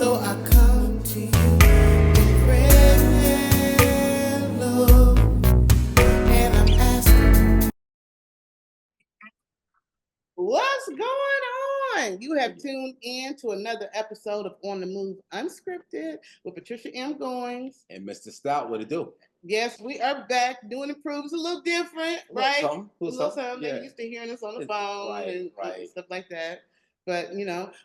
So I come to you in prayer, Lord, and I'm asking, what's going on? You have tuned in to another episode of On The Move Unscripted with Patricia M. Goins and Mr. Stout. What it do? Yes, we are back doing improves a little different, right? A little something. They're used to hearing us on the phone and stuff like that. But,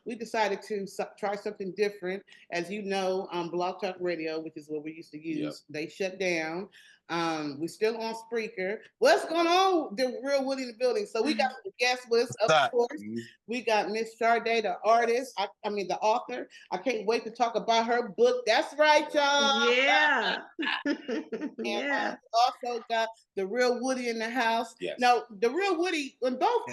we decided to try something different. As you know, Blog Talk Radio, which is what we used to use, they shut down. We're still on Spreaker. What's going on? The Real Woodie in the building. So we got the guest list, of course. We got Miss Shardae, the artist. The author. I can't wait to talk about her book. That's right, y'all. Yeah. And also got the Real Woodie in the house. Yes. Now, the Real Woodie, when both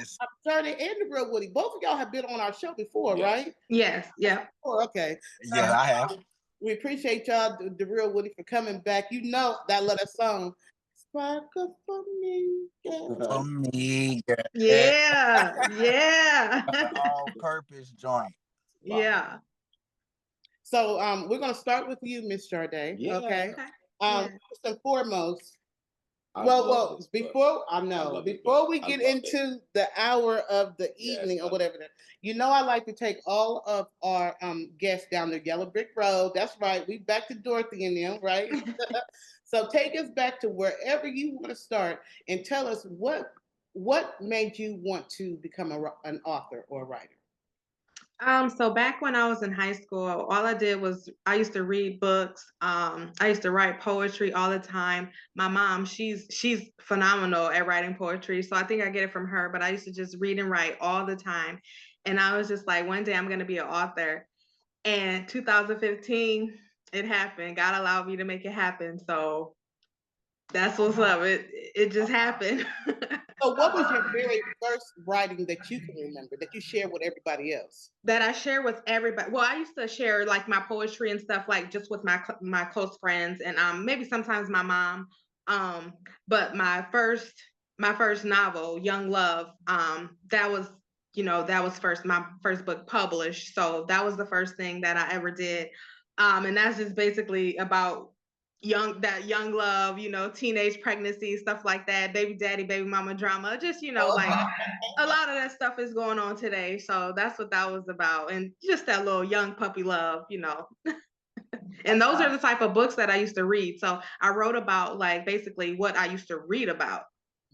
Shardae and the Real Woodie, both of y'all have been on our show before, right? Yes. Yeah. Oh, okay. Yeah, I have. We appreciate y'all, the Real Woodie, for coming back. You know that little song. Sparkle for me. For me. Yeah. Yeah. All-purpose joint. Wow. Yeah. So we're gonna start with you, Miss Shardae. Yeah. Okay. First and foremost. Before we get into the hour of the evening or whatever, I like to take all of our guests down the Yellow Brick Road. That's right. We back to Dorothy and them, right? So take us back to wherever you want to start and tell us what made you want to become an author or a writer. So back when I was in high school, all I did was I used to read books. I used to write poetry all the time. My mom, she's phenomenal at writing poetry. So I think I get it from her, but I used to just read and write all the time. And I was just like, one day I'm going to be an author. And 2015, it happened. God allowed me to make it happen. So that's what's up. It just happened. So what was your very first writing that you can remember, that you share with everybody else? That I share with everybody? Well, I used to share like my poetry and stuff like just with my close friends and maybe sometimes my mom. But my first novel, Young Love, that was my first book published. So that was the first thing that I ever did. And that's just basically about young love, teenage pregnancy, stuff like that, baby daddy, baby mama drama, just, like a lot of that stuff is going on today. So that's what that was about. And just that little young puppy love, And those are the type of books that I used to read. So I wrote about like basically what I used to read about,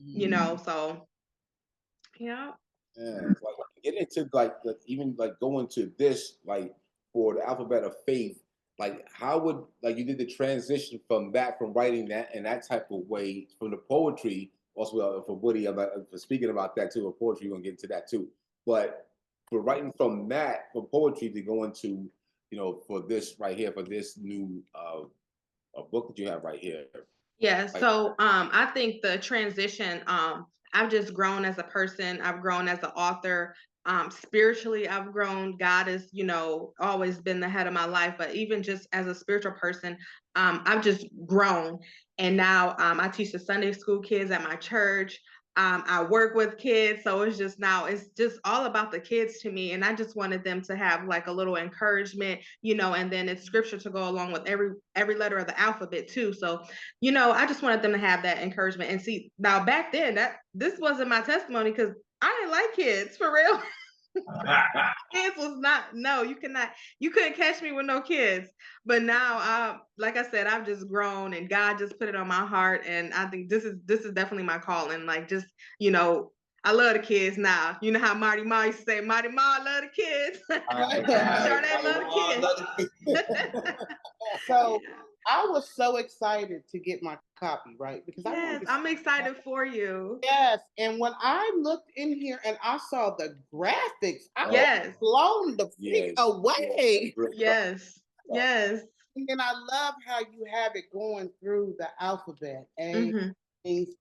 so yeah. Yeah, like get into even going to this, like for the alphabet of faith. Like, how would you did the transition from writing that in that type of way from the poetry? Also, for Woody, for speaking about that too, or poetry, we're gonna get into that too. But for writing from poetry to go into, for this right here, for this new book that you have right here. Yeah. So I think the transition, I've just grown as a person. I've grown as an author. Spiritually, I've grown. God has, always been the head of my life. But even just as a spiritual person, I've just grown. And now I teach the Sunday school kids at my church. I work with kids. So it's just all about the kids to me. And I just wanted them to have like a little encouragement, and then it's scripture to go along with every letter of the alphabet too. So, I just wanted them to have that encouragement. And see, now back then this wasn't my testimony because I didn't like kids for real. Kids was you couldn't catch me with no kids. But now, like I said, I've just grown and God just put it on my heart. And I think this is definitely my calling. Like just, I love the kids now. You know how Marty Ma used to say, Marty Ma, I love the kids. Shardae love the kids. So I was so excited to get my copy, right? Because I'm excited for you. Yes, and when I looked in here and I saw the graphics, I was blown the freak away. Yes. And then I love how you have it going through the alphabet. And it's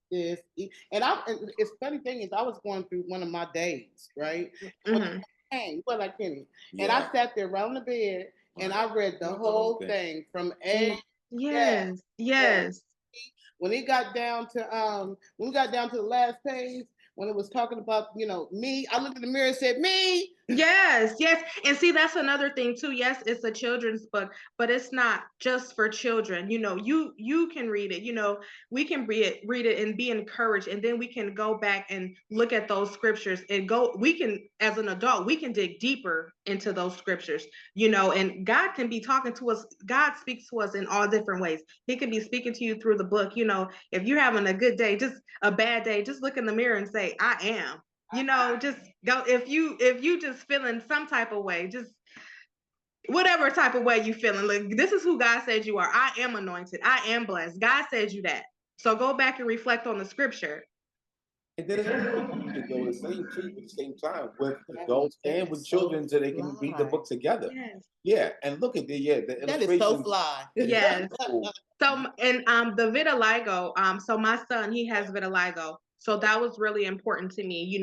funny thing is I was going through one of my days, right? And I sat there around the bed and I read the whole thing from A. Yes. When we got down to the last page, when it was talking about, me, I looked in the mirror and said, me. Yes. And see, that's another thing too. Yes, it's a children's book, but it's not just for children. You can read it. We can read it and be encouraged. And then we can go back and look at those scriptures and we can, as an adult, we can dig deeper into those scriptures, and God can be talking to us. God speaks to us in all different ways. He can be speaking to you through the book. If you're having a good day, just a bad day, just look in the mirror and say, I am. Just go. If you just feeling some type of way, just whatever type of way you feeling, like, this is who God said you are. I am anointed. I am blessed. God said you that. So go back and reflect on the scripture. And then it's also used to go the same too, at the same time with adults and with children, so they can read the book together. Yes. Yeah, and look at the That illustrations. is so fly. Yes. So and the vitiligo. So my son, he has vitiligo. So that was really important to me.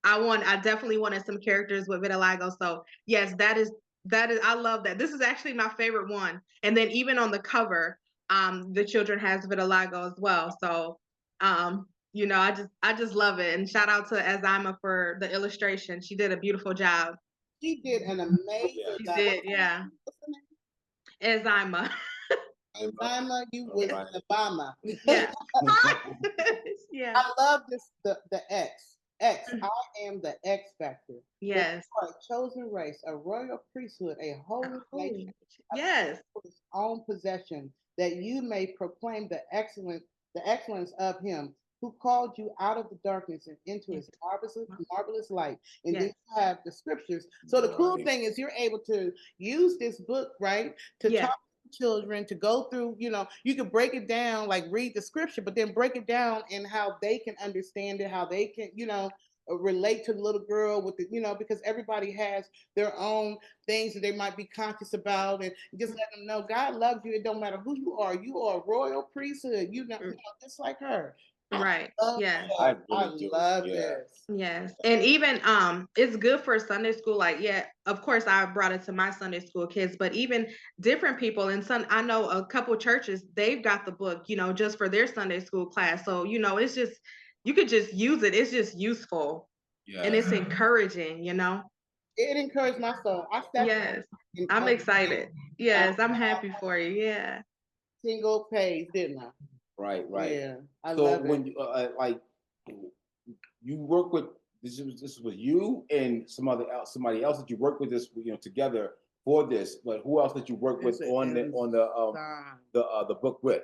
I definitely wanted some characters with vitiligo. So yes, that is I love that. This is actually my favorite one. And then even on the cover, the children has vitiligo as well. So I just love it. And shout out to Azima for the illustration. She did a beautiful job. She did an amazing job. She did, yeah. Azima. Azima, you with Obama. Yeah. Yeah. I love this, the X. I am the X factor. Yes. A chosen race, a royal priesthood, a holy nation. Yes. His own possession, that you may proclaim the excellence of him who called you out of the darkness and into his marvelous light. And then you have the scriptures. So the cool thing is you're able to use this book, right, to talk to children, to go through, you can break it down, like read the scripture, but then break it down in how they can understand it, how they can, relate to the little girl with the, because everybody has their own things that they might be conscious about, and just let them know God loves you. It don't matter who you are a royal priesthood, just like her. Right. Yes. I love this. Yes. And even it's good for Sunday school. Like, of course I brought it to my Sunday school kids, but even different people I know a couple churches, they've got the book, just for their Sunday school class. So, it's just, you could just use it. It's just useful. Yeah. And it's encouraging, It encouraged my soul. Yes. I'm excited. Yes, I'm happy for you. Yeah. Single page, didn't I? Right. Yeah, I So love when you work with this was you and somebody else that you work with this together for this, but who else did you work with on the book with?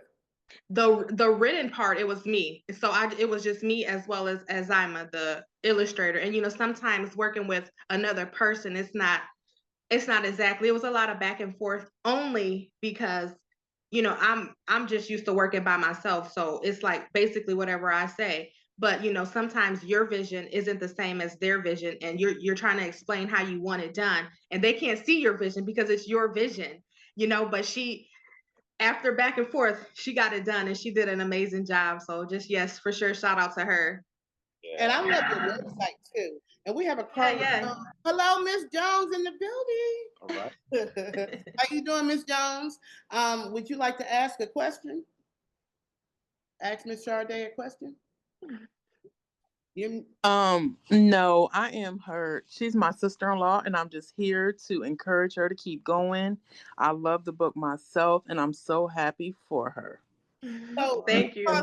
The written part, it was me. So it was just me as well as Azima, the illustrator. And sometimes working with another person, it's not exactly. It was a lot of back and forth, only because I'm just used to working by myself. So it's like basically whatever I say. But sometimes your vision isn't the same as their vision, and you're trying to explain how you want it done, and they can't see your vision because it's your vision. But after back and forth, she got it done, and she did an amazing job. So just, yes, for sure, shout out to her. Yeah. And I love your website too. And we have a call. Hello, Miss Jones in the building. All right. How you doing, Miss Jones? Would you like to ask a question? Ask Miss Shardae a question? No, I am her. She's my sister-in-law, and I'm just here to encourage her to keep going. I love the book myself, and I'm so happy for her. So thank you. I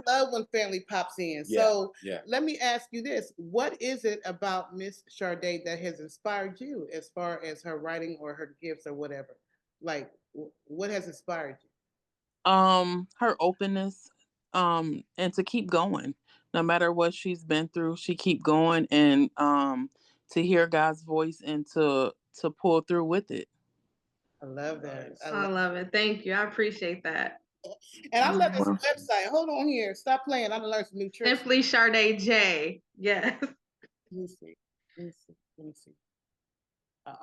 love when family pops in. So let me ask you this: what is it about Miss Shardae that has inspired you, as far as her writing or her gifts or whatever? Like, what has inspired you? Her openness, and to keep going, no matter what she's been through, she keep going, and to hear God's voice and to pull through with it. I love that. I love it. Thank you. I appreciate that. And I love this website. Hold on here. Stop playing. I'm gonna learn some new tricks. Simply Shardae J. Yes. Let me see.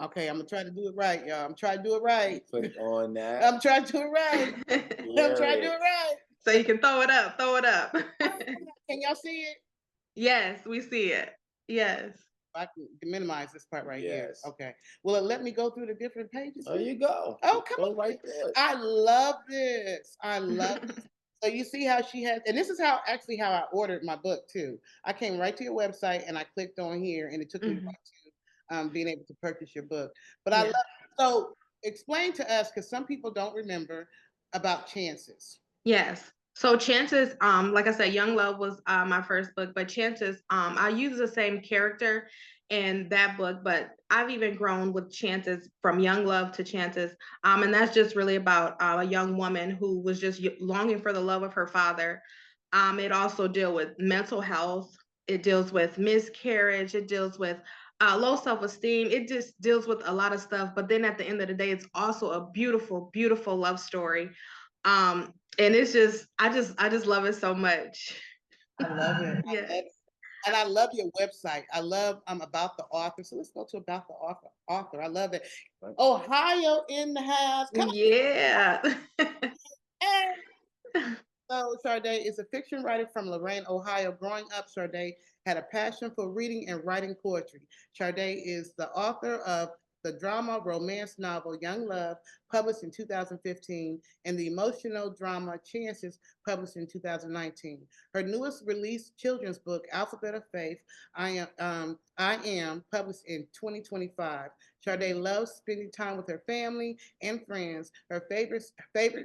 Okay, I'm gonna try to do it right, y'all. I'm trying to do it right. Click on that. I'm trying to do it right. I'm trying to do it right. So you can throw it up. Can y'all see it? Yes, we see it. Yes. I can minimize this part right here. Okay. Well, let me go through the different pages. There you go. Oh, come on. Right there. I love this. I love this. So you see how she has, and this is how I ordered my book too. I came right to your website and I clicked on here, and it took me right to being able to purchase your book. But I love. So explain to us, because some people don't remember about Chances. Yes. So Chances, like I said, Young Love was my first book, but Chances, I use the same character in that book, but I've even grown with Chances from Young Love to Chances. And that's just really about a young woman who was just longing for the love of her father. It also deals with mental health. It deals with miscarriage. It deals with low self-esteem. It just deals with a lot of stuff. But then at the end of the day, it's also a beautiful, beautiful love story. And it's just I just love it so much. I love it. Yeah. I love it. And I love your website. I love about the author. So let's go to about the author. I love it. Ohio in the house. Come yeah. on. So Shardae is a fiction writer from Lorain, Ohio. Growing up, Shardae had a passion for reading and writing poetry. Shardae is the author of the drama romance novel Young Love, published in 2015, and the emotional drama Chances, published in 2019. Her newest released children's book, Alphabet of Faith, I Am, published in 2025. Shardae loves spending time with her family and friends. Her favorite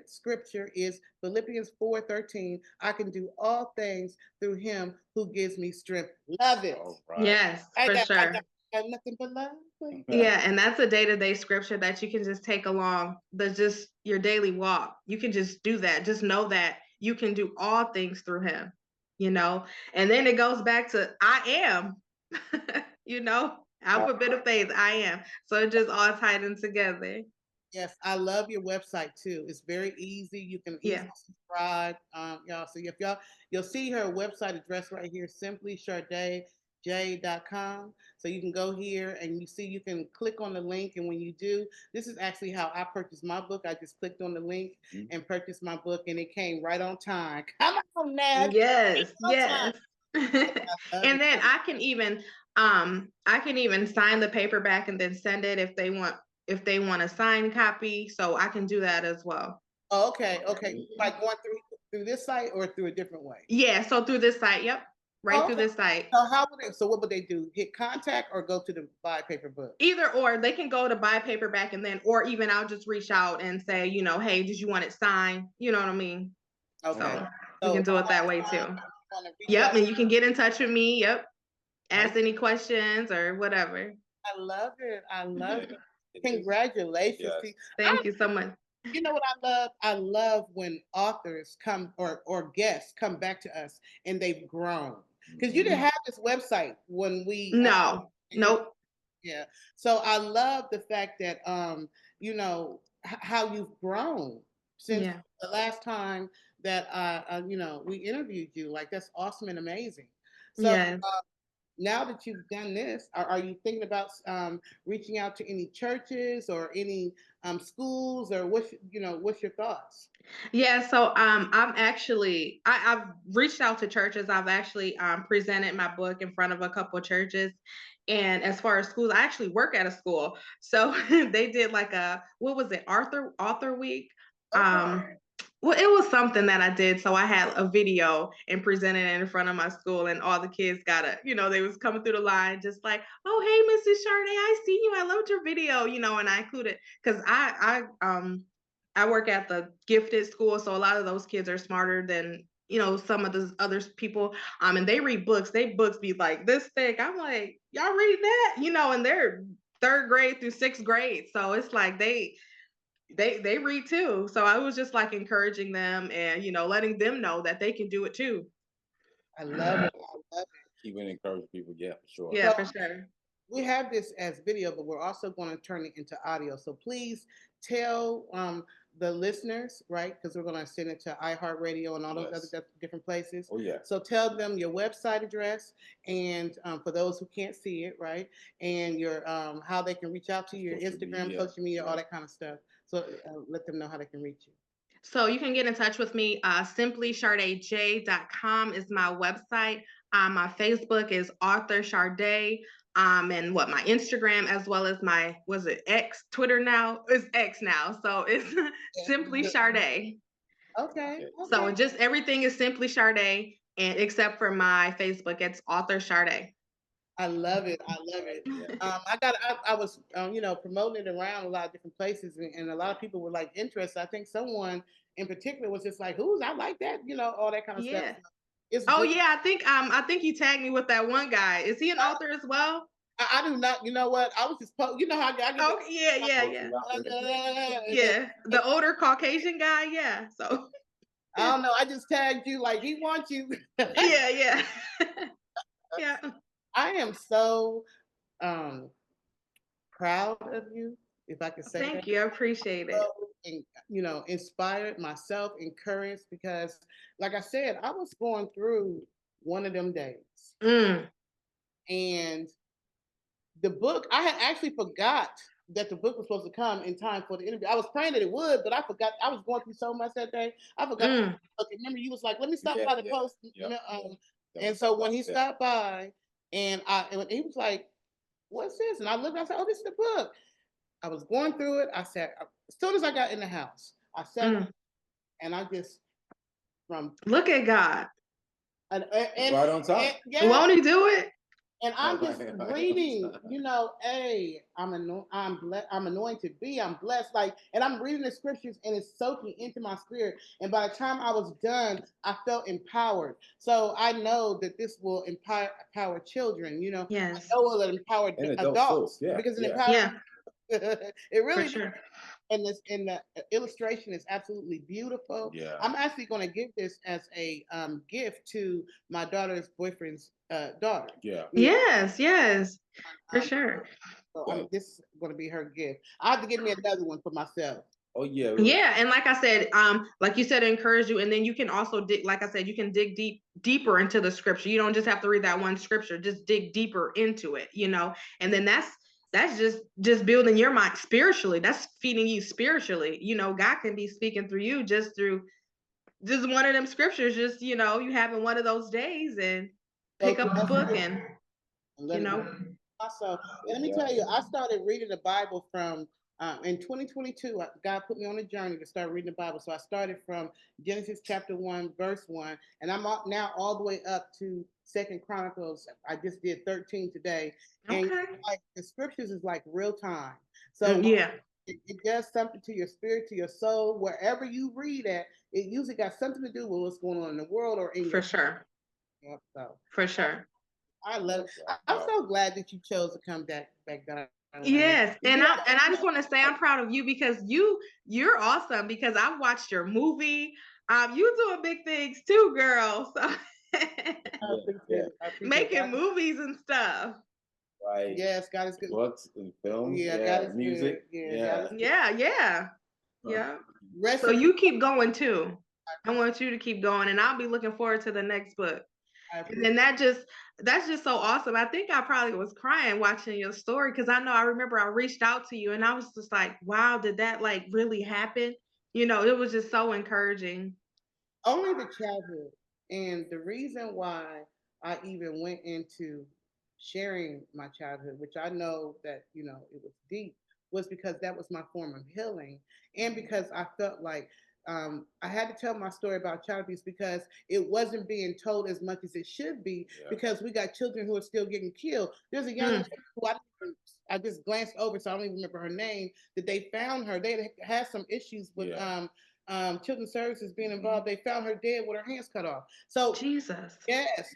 scripture is Philippians 4:13. I can do all things through him who gives me strength. Love it. Right. Yes, for sure. I got nothing but love. Yeah, and that's a day-to-day scripture that you can just take along. That's just your daily walk. You can just do that. Just know that you can do all things through him, And then it goes back to I am, alphabet of faith, I am. So it just all tied in together. Yes, I love your website too. It's very easy. You can easily subscribe, y'all. So if you'll see her website address right here, simply ShardaeJ.com. So you can go here and you can click on the link. And when you do, this is actually how I purchased my book. I just clicked on the link and purchased my book, and it came right on time. Come on, Ned. Yes, yes. And then I can even sign the paperback and then send it if they want a signed copy. So I can do that as well. Oh, okay. Like going through this site or through a different way? Yeah, so through this site. Yep. Right through this site. So what would they do? Hit contact or go to the buy paper book? Either or. They can go to buy paperback and then, or even I'll just reach out and say, hey, did you want it signed? You know what I mean? Okay. So we can do it that way too. Yep, and you can get in touch with me. Yep. Ask any questions or whatever. I love it. I love it. Congratulations. Yes. Thank you so much. You know what I love? I love when authors come or guests come back to us and they've grown. Because you didn't have this website when we nope. Yeah. So I love the fact that how you've grown since the last time that we interviewed you. Like, that's awesome and amazing. So now that you've done this, are you thinking about reaching out to any churches or any schools, or what's your thoughts? Yeah, so I've reached out to churches. I've actually presented my book in front of a couple of churches. And as far as schools, I actually work at a school. So they did like author week. Well, it was something that I did. So I had a video and presented it in front of my school, and all the kids they was coming through the line just like, oh, hey, Mrs. Shardae, I see you. I loved your video, and I included, because I work at the gifted school. So a lot of those kids are smarter than, some of the other people. And they read books. They books be like this thick. I'm like, y'all read that? And they're 3rd grade through 6th grade. So it's like they read too. So I was just like encouraging them and, letting them know that they can do it too. I love it. Keep encouraging people. Yeah, for sure. Yeah, for sure. We have this as video, but we're also going to turn it into audio. So please tell the listeners, right? Because we're going to send it to iHeartRadio and all those other different places. Oh, yeah. So tell them your website address, and for those who can't see it, right? And your how they can reach out to you, your Instagram, social media, all that kind of stuff. So let them know how they can reach you. So you can get in touch with me. Simply ShardaeJ.com is my website. My Facebook is Author Shardae. And my Instagram, as well as my, X, Twitter now? It's X now. So it's Simply Shardae. Okay. So just everything is simply Shardae, and except for my Facebook, it's author Shardae. I love it. I love it. I was, promoting it around a lot of different places, and a lot of people were like interested. I think someone in particular was just like, "Who's? I like that," all that kind of stuff. Yeah. I think you tagged me with that one guy. Is he an author as well? I do not. You know what? I was just, how I get. Oh yeah. Yeah, the older Caucasian guy. Yeah. So I don't know. I just tagged you like he wants you. Yeah. Yeah. I am so proud of you, if I could say that. Thank you. I appreciate it. And, inspired myself, encouraged, because like I said, I was going through one of them days. And the book, I had actually forgot that the book was supposed to come in time for the interview. I was praying that it would, but I forgot. I was going through so much that day. I forgot. Remember, you was like, "Let me stop by the post." And so when he stopped by, and he was like, "What's this?" And I looked. I said, "Oh, this is the book." I was going through it. I said, as soon as I got in the house, I sat and I just look at God. And right on time. Won't he do it? And I'm just reading, hey, I'm anointed, I'm blessed, and I'm reading the scriptures and it's soaking into my spirit. And by the time I was done, I felt empowered. So I know that this will empower children, Yes. I know it will empower adults because it empowers. It really sure. And the illustration is absolutely beautiful. Yeah. I'm actually going to give this as a gift to my daughter's boyfriend's daughter. Yeah. Yes, for sure. So this is going to be her gift. I have to get me another one for myself. Oh yeah. Yeah, and like I said, like you said, encourage you, and then you can also dig. Like I said, you can dig deeper into the scripture. You don't just have to read that one scripture. Just dig deeper into it, and then that's just building your mind spiritually. That's feeding you spiritually. God can be speaking through you just through just one of them scriptures. Just you having one of those days and pick up the book and Also, let me tell you, I started reading the Bible from in 2022. God put me on a journey to start reading the Bible. So I started from Genesis chapter 1, verse 1, and I'm now all the way up to 2nd Chronicles. I just did 13 today. And the scriptures is like real time. So it does something to your spirit, to your soul. Wherever you read at, it usually got something to do with what's going on in the world or in for sure. Yep, so. For sure. I love it. I'm so glad that you chose to come back down. Yes, and I just want to say I'm proud of you because you're awesome because I've watched your movie. You doing big things too, girl. So making movies and stuff. Right. Yes, God is good. Books and films. Yeah, God is music. Good. Yeah. So you keep going too. I want you to keep going, and I'll be looking forward to the next book. And then that's just so awesome. I think I probably was crying watching your story because I remember I reached out to you and I was just like, wow, did that like really happen? It was just so encouraging. Only the childhood. And the reason why I even went into sharing my childhood, which I know that, it was deep, was because that was my form of healing. And because I felt like I had to tell my story about child abuse because it wasn't being told as much as it should be because we got children who are still getting killed. There's a young woman who I just glanced over, so I don't even remember her name, that they found her. They had some issues with children's services being involved. They found her dead with her hands cut off. So Jesus. Yes.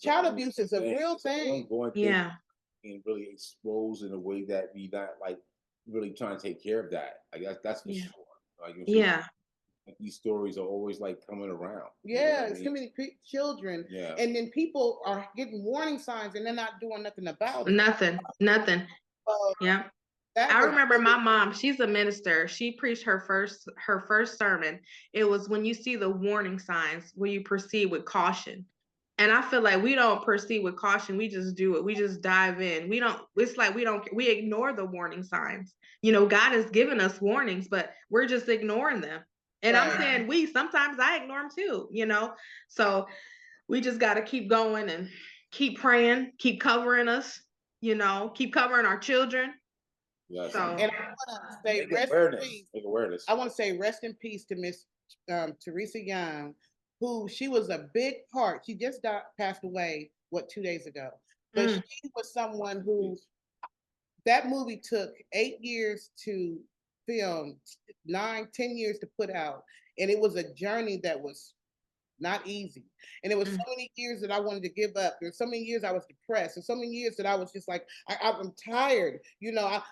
Child abuse is a real thing. And really exposed in a way that we not like really trying to take care of that. Like that's for sure. Like, these stories are always like coming around. Yeah, it's too many children. Yeah. And then people are getting warning signs and they're not doing nothing about it. Nothing. Yeah. I remember my mom, she's a minister. She preached her first sermon. It was when you see the warning signs, will you proceed with caution? And I feel like we don't proceed with caution. We just do it. We just dive in. We ignore the warning signs. God has given us warnings, but we're just ignoring them. And I'm saying sometimes I ignore them too, so we just got to keep going and keep praying, keep covering us, keep covering our children. Yes. So, and I want to say rest in peace. I want to say rest in peace to Miss Teresa Young, who she was a big part. She just passed away, 2 days ago. But she was someone who, that movie took 8 years to film, 9, 10 years to put out. And it was a journey that was not easy. And it was so many years that I wanted to give up. There's so many years I was depressed, and so many years that I was just like, I'm tired.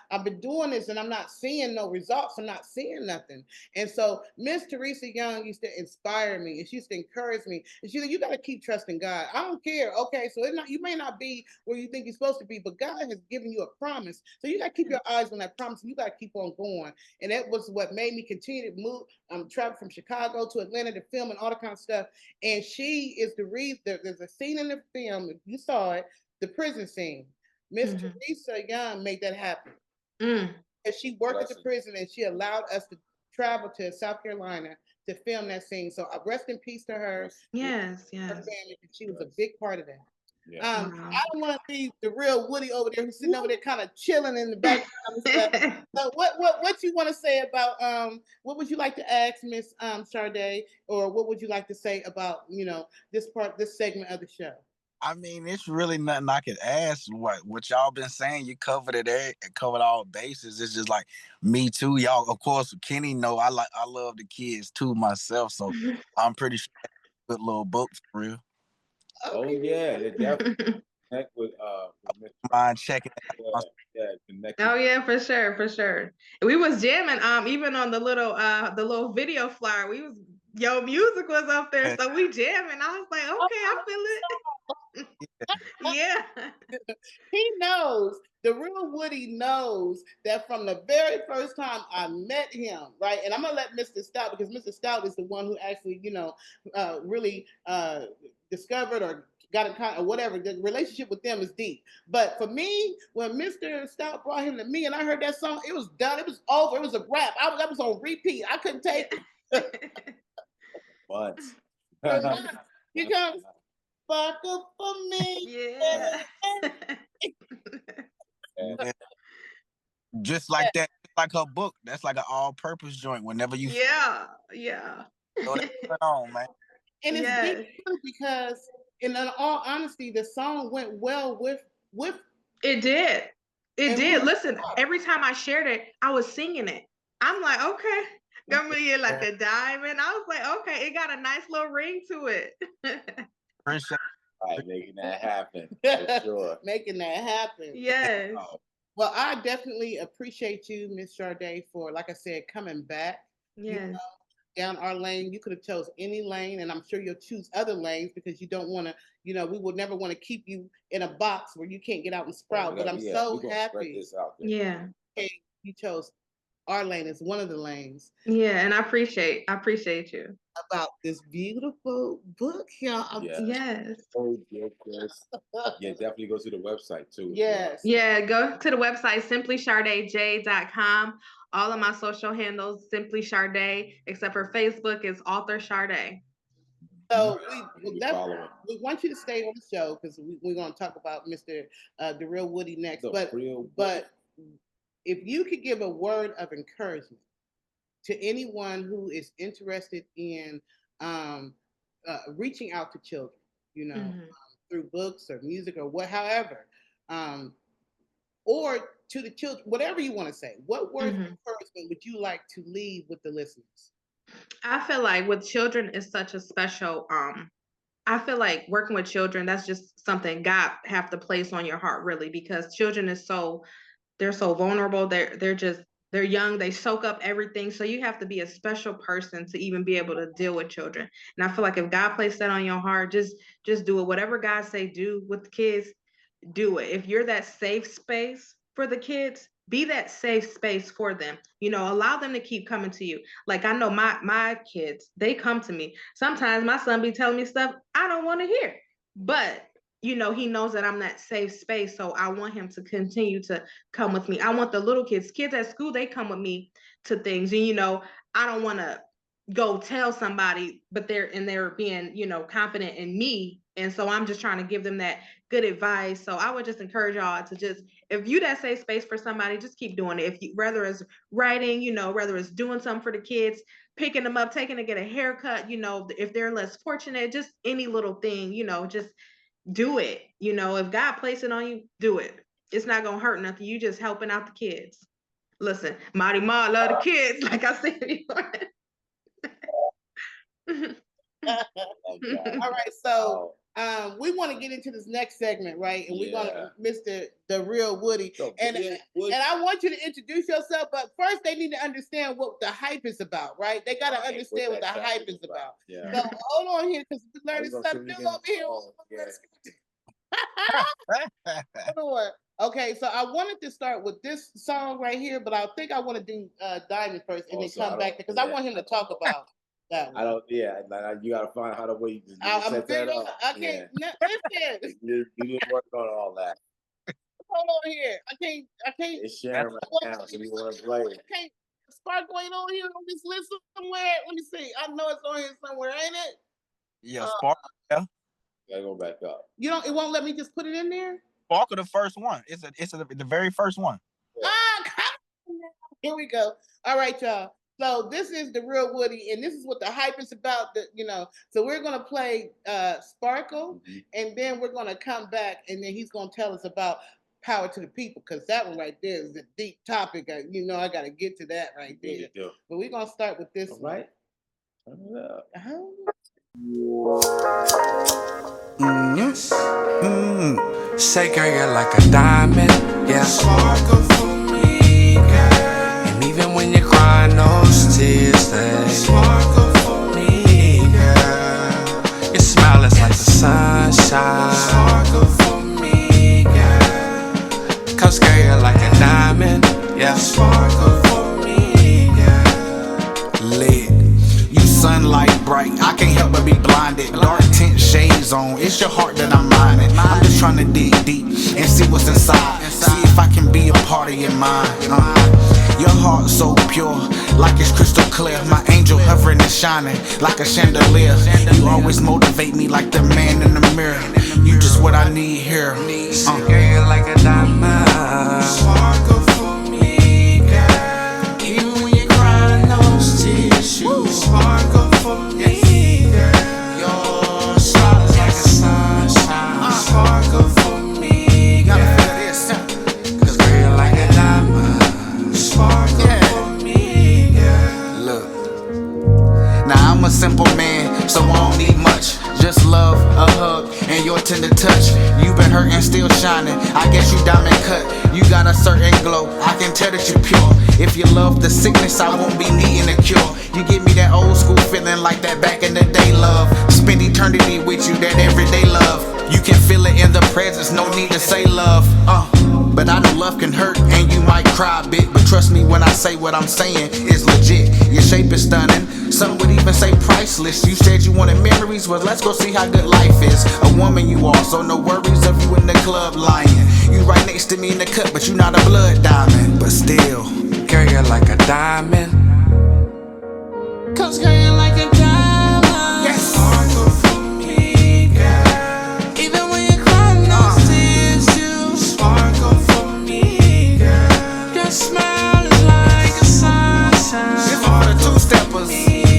I've been doing this and I'm not seeing no results. I'm not seeing nothing. And so Miss Teresa Young used to inspire me, and she used to encourage me. And she said, you got to keep trusting God. I don't care. Okay, so you may not be where you think you're supposed to be, but God has given you a promise. So you got to keep your eyes on that promise, and you got to keep on going. And that was what made me continue to move, travel from Chicago to Atlanta to film and all that kind of stuff. And she is the reason. There's a scene in the film, if you saw it, the prison scene. Miss Teresa Young made that happen. And she worked at the prison, and she allowed us to travel to South Carolina to film that scene. So rest in peace to her. Yes, her yes. family. She was a big part of that. Yeah. I don't want to be the real Woody over there who's sitting over there kind of chilling in the background and stuff. So what you want to say about what would you like to ask Miss Shardae, or what would you like to say about this segment of the show? I mean, it's really nothing I could ask. What y'all been saying, you covered it there, covered all bases. It's just like me too. Y'all, of course, Kenny know I love the kids too myself, so I'm pretty sure it's a good little book for real. Okay. Oh yeah, they definitely connect with mind checking. Oh yeah, for sure. We was jamming even on the little video flyer. Yo Music was up there, so we jamming. I was like, okay, I feel it. Yeah. He knows, the real Woody knows that from the very first time I met him, right? And I'm gonna let Mr. Stout, because Mr. Stout is the one who actually, really discovered or got a kind of whatever. The relationship with them is deep. But for me, when Mr. Stout brought him to me and I heard that song, it was done. It was over. It was a wrap. That was on repeat. I couldn't take it. Once. He comes, fuck up for me. Yeah. Just like that, like her book. That's like an all-purpose joint. Whenever you throw that on, man. And it's deep because, in all honesty, the song went well with. It did. It did. Listen, every time I shared it, I was singing it. I'm like, okay, got me in like a diamond. I was like, okay, it got a nice little ring to it. Right, making that happen. For sure. Making that happen. Yes. Well, I definitely appreciate you, Miss Shardae, for, like I said, coming back. Yes. Down our lane. You could have chose any lane, and I'm sure you'll choose other lanes because you don't want to, we would never want to keep you in a box where you can't get out and sprout. But I'm so happy. Yeah. You chose our lane as one of the lanes. Yeah, and I appreciate you. About this beautiful book, y'all. Yes. Oh, yes. Yeah, definitely go to the website too. Yes. Yeah, go to the website, simplyshardaej.com. All of my social handles, Simply Shardae, except for Facebook is Author Shardae. So we want you to stay on the show because we're going to talk about Mr. DaRealWoodie next. But if you could give a word of encouragement to anyone who is interested in reaching out to children, through books or music or however, or to the children, whatever you want to say, what words of encouragement would you like to leave with the listeners? I feel like with children is such a special, I feel like working with children, that's just something God have to place on your heart, really, because children they're so vulnerable. They're young, they soak up everything. So you have to be a special person to even be able to deal with children. And I feel like if God placed that on your heart, just do it. Whatever God say do with the kids, do it. If you're that safe space for the kids, be that safe space for them. Allow them to keep coming to you. Like I know my kids, they come to me. Sometimes my son be telling me stuff I don't want to hear, but he knows that I'm that safe space. So I want him to continue to come with me. I want the little kids at school, they come with me to things. And, I don't want to go tell somebody, but they're being, confident in me And so I'm just trying to give them that good advice. So I would just encourage y'all to just, if you that safe space for somebody, just keep doing it. If you, whether it's writing, whether it's doing something for the kids, picking them up, taking to get a haircut, if they're less fortunate, just any little thing, just do it. If God placed it on you, do it. It's not gonna hurt nothing. You just helping out the kids. Listen, Mighty Ma love the kids, like I said before. All right, so we want to get into this next segment, right? And we're gonna Mr. DaRealWoodie. So, and I want you to introduce yourself, but first they need to understand what the hype is about, right? They gotta understand what the hype is about. Yeah. So hold on here, because we're learning something new over here. Hold on. Okay, so I wanted to start with this song right here, but I think I want to do Diamond first and then come back because I want him to talk about that one. I don't. Yeah, like, you got to find how to wait. I'm figuring. I can't. Listen. You didn't work on all that. Hold on here. I can't. It's sharing right now, so you want to play. I can't. Sparkle ain't on here on this list somewhere. Let me see. I know it's on here somewhere, ain't it? Yeah, Sparkle. Yeah. Gotta go back up. It won't let me just put it in there? Sparkle the first one. It's the very first one. Here we go. All right, y'all. So this is DaRealWoodie, and this is what the hype is about. So we're gonna play Sparkle, and then we're gonna come back, and then he's gonna tell us about Power to the People, because that one right there is a deep topic. I got to get to that right there. But we're gonna start with this one. Right. Say, girl, you're like a diamond, yeah. Sparkle for me, girl. And even when you're crying, those tears stay. Sparkle for me, girl. Your smile is like the sunshine. Sparkle for me, girl. Cause girl, you're like a diamond, yeah. Sparkle for me, girl. Lit. Sunlight bright, I can't help but be blinded. Dark tint shades on, it's your heart that I'm minding. I'm just trying to dig deep and see what's inside. See if I can be a part of your mind. Your heart so pure, like it's crystal clear. My angel hovering and shining like a chandelier. You always motivate me like the man in the mirror. You just what I need here. Girl, you're like a diamond. Sparkle for me, girl. Even when you're crying those tears, you sparkle for me, girl. Your smile is like a sunshine. Sparkle for me, girl. Cause girl, you're like a diamond. Sparkle for me, girl. Look, now I'm a simple man, so I don't need much. Just love, a hug, and your tender touch. You've been hurt and still shining. I guess you diamond cut. You got a certain glow. I can tell that you're pure. If you love the sickness, I won't be needing a cure. You give me that old school feeling like that back in the day love. Spend eternity with you, that everyday love. You can feel it in the presence, no need to say love. But I know love can hurt and you might cry a bit. But trust me when I say what I'm saying is legit. Your shape is stunning, some would even say priceless. You said you wanted memories, well let's go see how good life is. A woman you are, so no worries of you in the club lying. You right next to me in the cut, but you not a blood diamond. But still, girl, you're like a diamond. Cause girl, you're like a diamond. Yes. Sparkle for me, girl. Even when you're crying those tears, you sparkle for me, girl. Your smile is like a sunshine. This is for the two-steppers. Yeah.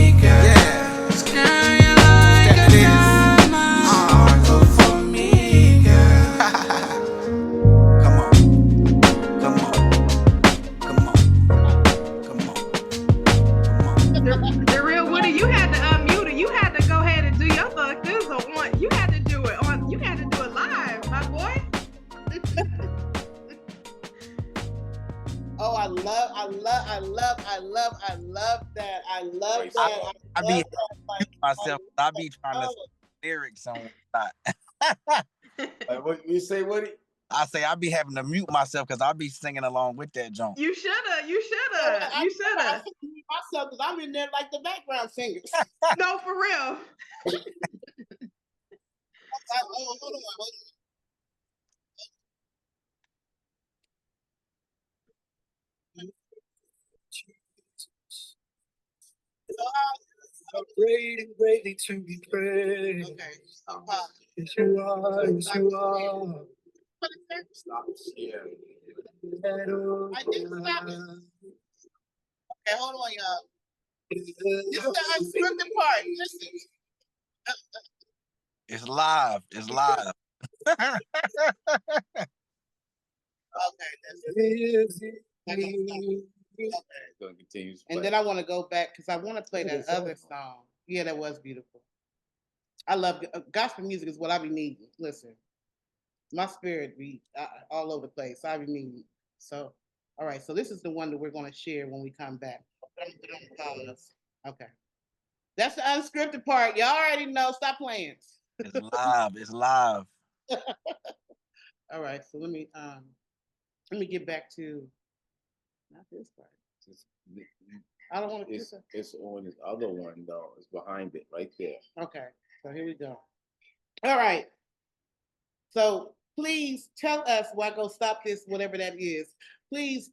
Girl, you're like a diamond. Sparkle for me, girl. Come on. Come on. Come on. Come on. DaRealWoodie, you had to unmute it. You had to go ahead and do your thing. This was one. You had to do it on. You had to do it live, my boy. Oh, I love that. I love that. I be myself. I be trying to lyrics on that. Like what you say, Woody? I say I be having to mute myself because I be singing along with that jump. You shoulda. I mute myself because I'm in there like the background singers. No, for real. Hold on. So great and greatly to be praised. Okay. Yes, you are. Yes, you are. Stop. Yeah. I did stop it. Okay, hold on, y'all. This is the unscripted part. Listen. It's live. It's live. Okay, that's it. Okay. And then I want to go back because I want to play that other song. Yeah, that was beautiful. I love gospel music is what I be needing. Listen, my spirit be all over the place. I be needing. So, all right. So this is the one that we're going to share when we come back. Okay. That's the unscripted part. Y'all already know. Stop playing. It's live. It's live. All right. So let me get back to not this part. I don't want to. It's on this other one though. It's behind it, right there. Okay. So here we go. All right. So please tell us why go stop this, whatever that is. Please,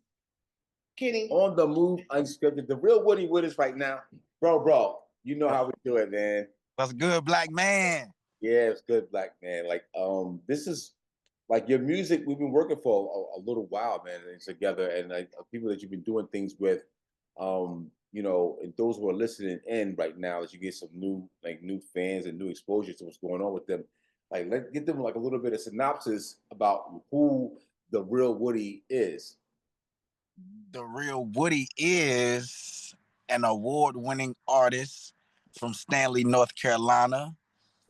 Kenny. On the Move Unscripted. The Real Woody with us right now. Bro, you know how we do it, man. What's good, black man? Yeah, it's good, black man. Like, this is like your music. We've been working for a little while, man, together, and like people that you've been doing things with. You know, and those who are listening in right now, as you get some new fans and new exposure to what's going on with them. Like, let's get them like a little bit of synopsis about who the Real Woody is. The Real Woody is an award-winning artist from Stanley, North Carolina.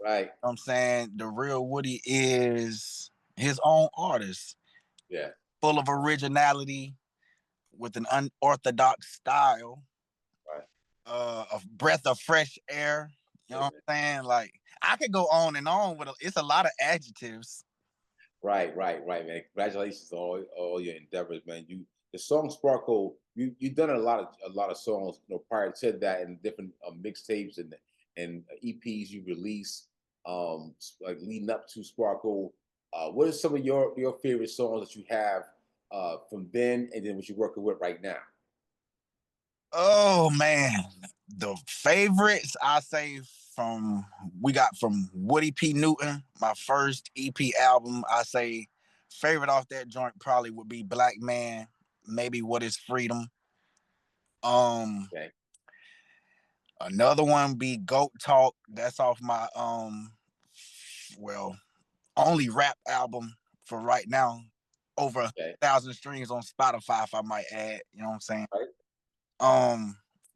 Right. You know what I'm saying? The Real Woody is his own artist. Yeah. Full of originality, with an unorthodox style. Right. A breath of fresh air. You know what I'm saying? Like, I could go on and on with it's a lot of adjectives. Right, man. Congratulations on all your endeavors, man. The song Sparkle, you've done a lot of songs, you know, prior to that, and different mixtapes and EPs you release, like leading up to Sparkle. What are some of your favorite songs that you have from then, and then what you're working with right now? Oh man, the favorites I say we got from Woody P. Newton, my first EP album. I say favorite off that joint probably would be Black Man, maybe What Is Freedom. Okay. Another one be Goat Talk. That's off my only rap album for right now. Over 1,000 streams on Spotify, if I might add. You know what I'm saying? Right.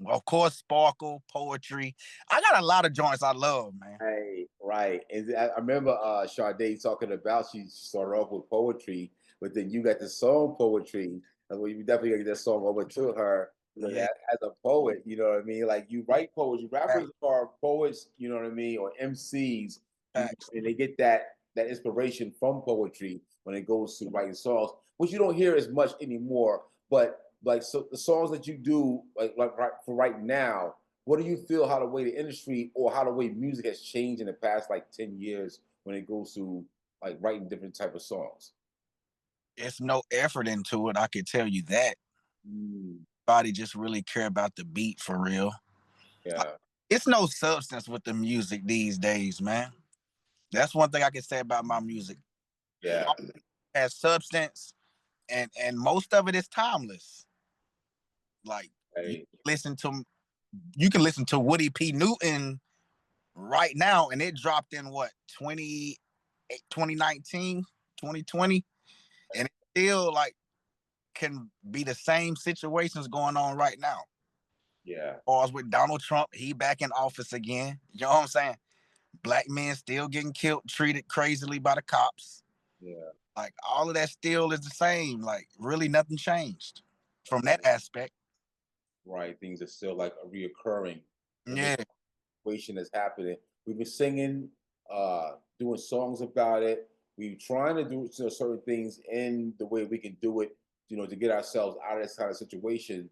Of course, Sparkle, Poetry. I got a lot of joints I love, man. Hey, right. And I remember Shardae talking about she started off with Poetry, but then you got the song Poetry. And well, you definitely got to get that song over to her. You know, as a poet, you know what I mean? Like, you write poetry. Rappers are poets, you know what I mean, or MCs, and they get that inspiration from poetry when it goes to writing songs, which you don't hear as much anymore. But like, so the songs that you do, like for right now, what do you feel how the way the industry or how the way music has changed in the past like 10 years when it goes to like writing different type of songs? It's no effort into it, I can tell you that. Body just really care about the beat for real. Yeah. It's no substance with the music these days, man. That's one thing I can say about my music. Yeah. It has substance, and most of it is timeless. Like, you can listen to Woody P. Newton right now, and it dropped in what, 2019, 2020, and it still like can be the same situations going on right now. Yeah. Or with Donald Trump, he back in office again. You know what I'm saying? Black men still getting killed, treated crazily by the cops. Yeah. Like, all of that still is the same. Like, really nothing changed from that aspect. Right. Things are still like a reoccurring. Yeah. Situation that's happening. We've been singing, doing songs about it. We're trying to do certain things in the way we can do it, you know, to get ourselves out of this kind of situation.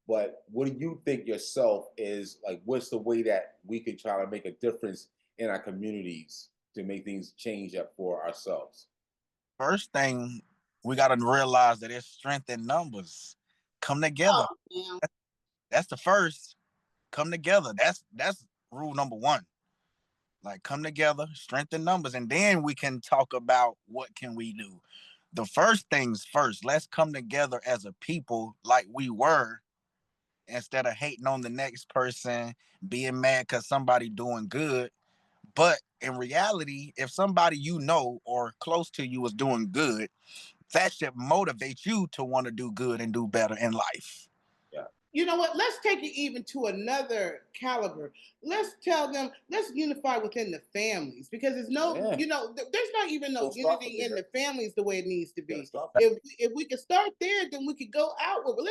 But what do you think yourself is like, what's the way that we can try to make a difference in our communities to make things change up for ourselves? First thing, we got to realize that there's strength in numbers. Come together. That's the first. Come together. That's rule number one. Like, come together, strengthen numbers, and then we can talk about what can we do. The first things first, let's come together as a people like we were, instead of hating on the next person, being mad because somebody doing good. But in reality, if somebody you know or close to you is doing good, that should motivate you to want to do good and do better in life. Yeah. You know what? Let's take it even to another caliber. Let's tell them, let's unify within the families, because there's no, you know, there's not even no unity in the families the way it needs to be. If we could start there, then we could go outward. But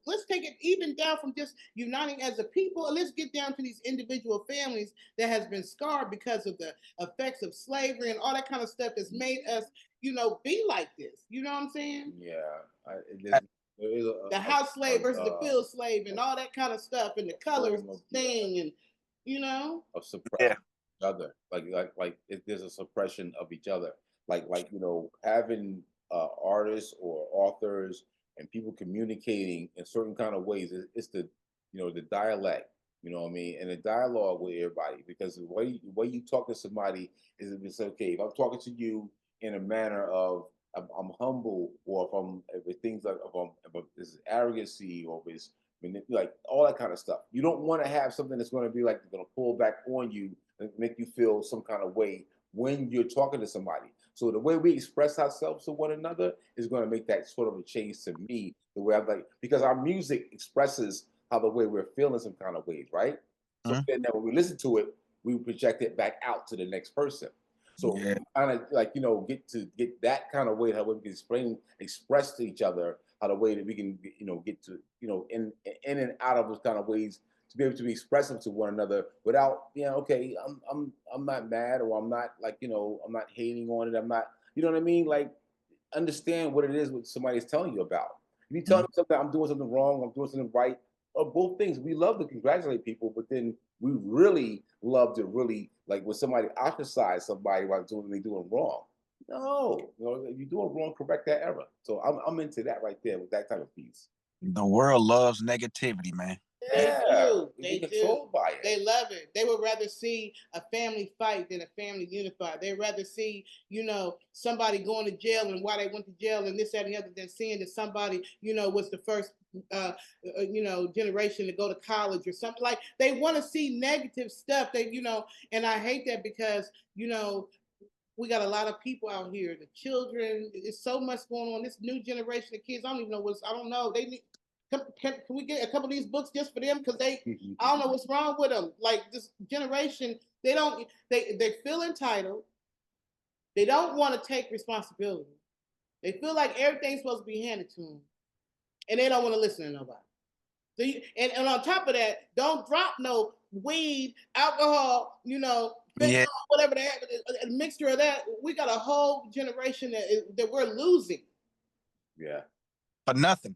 let's take it even down from just uniting as a people, and let's get down to these individual families that has been scarred because of the effects of slavery and all that kind of stuff that's made us, you know, be like this. You know what I'm saying? Yeah. The house slave versus the field slave and all that kind of stuff, and the colors thing, and you know, of suppressing each other, like if there's a suppression of each other, like you know, having artists or authors and people communicating in certain kind of ways. It's the, you know, the dialect, you know what I mean, and the dialogue with everybody, because the way you talk to somebody is, if it's okay, if I'm talking to you in a manner of I'm humble, or if things like if this arrogancy, or if it's like all that kind of stuff. You don't want to have something that's going to be like going to pull back on you and make you feel some kind of way when you're talking to somebody. So the way we express ourselves to one another is going to make that sort of a change to me. The way I'm like, because our music expresses how the way we're feeling some kind of ways, right? So then when we listen to it, we project it back out to the next person. So kind of like, you know, get that kind of way, how we can express to each other, how the way that we can, you know, get to, you know, in and out of those kind of ways, to be able to be expressive to one another without, you know, okay, I'm not mad, or I'm not, like, you know, I'm not hating on it. I'm not, you know what I mean? Like, understand what it is what somebody's telling you about. If you tell me something, I'm doing something wrong, I'm doing something right, or both things. We love to congratulate people, but then we really love to really, like, when somebody ostracize somebody while they doing wrong. No, you know, if you're doing wrong, correct that error. So I'm into that right there with that type of piece. The world loves negativity, man. Yeah, they do. They controlled by it. They love it. They would rather see a family fight than a family unified. They'd rather see, you know, somebody going to jail and why they went to jail and this, that, and the other, than seeing that somebody, you know, was the first, you know, generation to go to college or something. Like, they want to see negative stuff. They, you know, and I hate that, because, you know, we got a lot of people out here. The children, it's so much going on. This new generation of kids, I don't even know I don't know. They need. Can we get a couple of these books just for them? Because I don't know what's wrong with them. Like, this generation, they feel entitled. They don't want to take responsibility. They feel like everything's supposed to be handed to them, and they don't want to listen to nobody. So and on top of that, don't drop no weed, alcohol, you know, whatever that, a mixture of that. We got a whole generation that we're losing. Yeah. For nothing.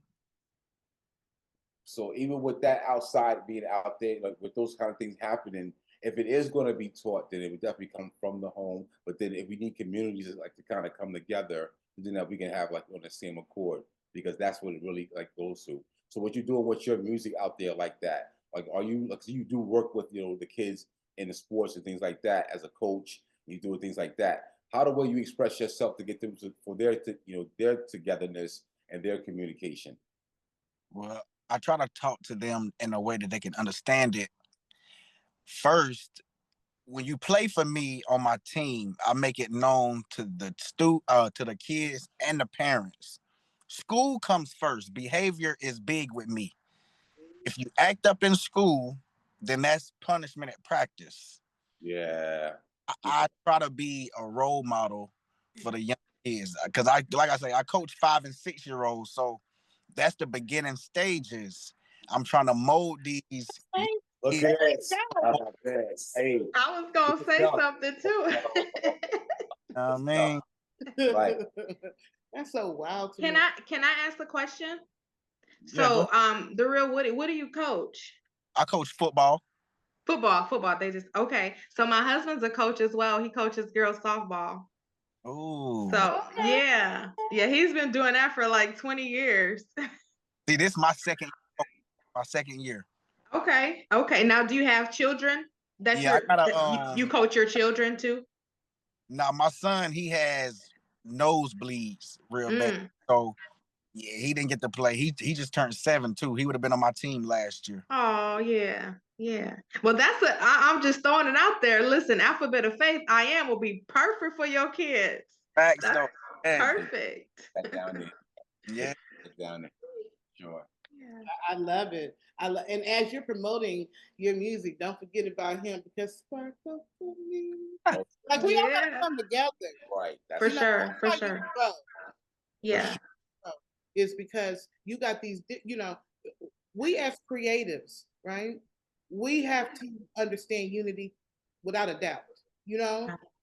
So even with that outside being out there, like with those kind of things happening, if it is going to be taught, then it would definitely come from the home. But then if we need communities like to kind of come together, then that we can have like on the same accord, because that's what it really like goes to. So what you're doing with your music out there like that, like, are you, like, you do work with, you know, the kids in the sports and things like that as a coach, you do things like that. How the way you express yourself to get them for their, you know, their togetherness and their communication? Well, I try to talk to them in a way that they can understand it. First, when you play for me on my team, I make it known to the kids and the parents. School comes first. Behavior is big with me. If you act up in school, then that's punishment at practice. Yeah. I try to be a role model for the young kids, because like I say, I coach 5 and 6 year olds, so that's the beginning stages. I'm trying to mold these. Look at this. Hey, I was gonna say something too. I mean, right. That's so wild to me. Can I ask a question? So, DaRealWoodie, what do you coach? I coach football. Football. They just okay. So my husband's a coach as well. He coaches girls softball. Oh. So yeah, he's been doing that for like 20 years. See, this is my second year. Okay. Now, do you have children? That's Yeah, I that gotta you coach your children too? now my son, he has nosebleeds real bad. Mm. So yeah, he didn't get to play. He just turned 7 too. He would have been on my team last year. Oh yeah, yeah. Well, I'm just throwing it out there. Listen, Alphabet of Faith, I Am will be perfect for your kids. Facts That's though. Yeah. perfect. That down there. Yeah. That down there. Sure. Yeah. I love it. And as you're promoting your music, don't forget about him because sparkle for me. Like we all gotta Yeah. come together. Right. That's For You know, sure, that's for how you sure. grow. Yeah. Is because you got these, we as creatives, right? We have to understand unity without a doubt,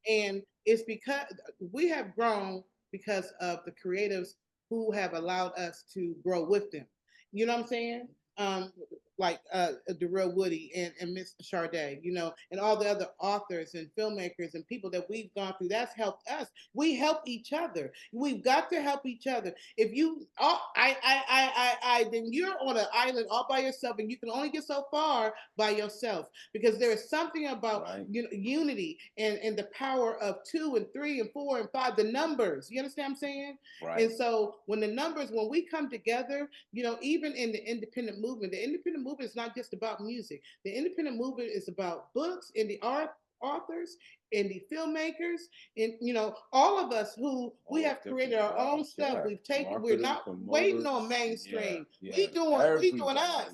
and it's because we have grown because of the creatives who have allowed us to grow with them. You know what I'm saying? Um, like DaRealWoodie and Miss Shardae, and all the other authors and filmmakers and people that we've gone through. That's helped us. We help each other. We've got to help each other. If you, then you're on an island all by yourself, and you can only get so far by yourself because there is something about unity and the power of 2 and 3 and 4 and 5, the numbers. You understand what I'm saying? right. And so when we come together, even in the independent movement is not just about music. The independent movement is about books and the authors and the filmmakers and all of us who we have created our own stuff. We've taken. We're not waiting on mainstream. We doing us.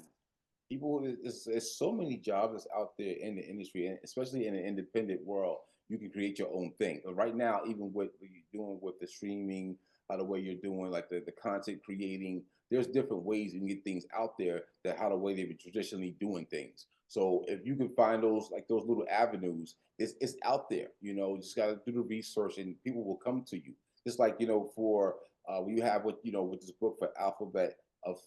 People, there's so many jobs that's out there in the industry, and especially in the independent world. You can create your own thing. But right now, even what you're doing with the streaming, how the way you're doing like the content creating, there's different ways you can get things out there that how the way they've been traditionally doing things. So if you can find those little avenues, it's out there. You just got to do the research, and people will come to you. Just like for when you have with this book for Alphabet of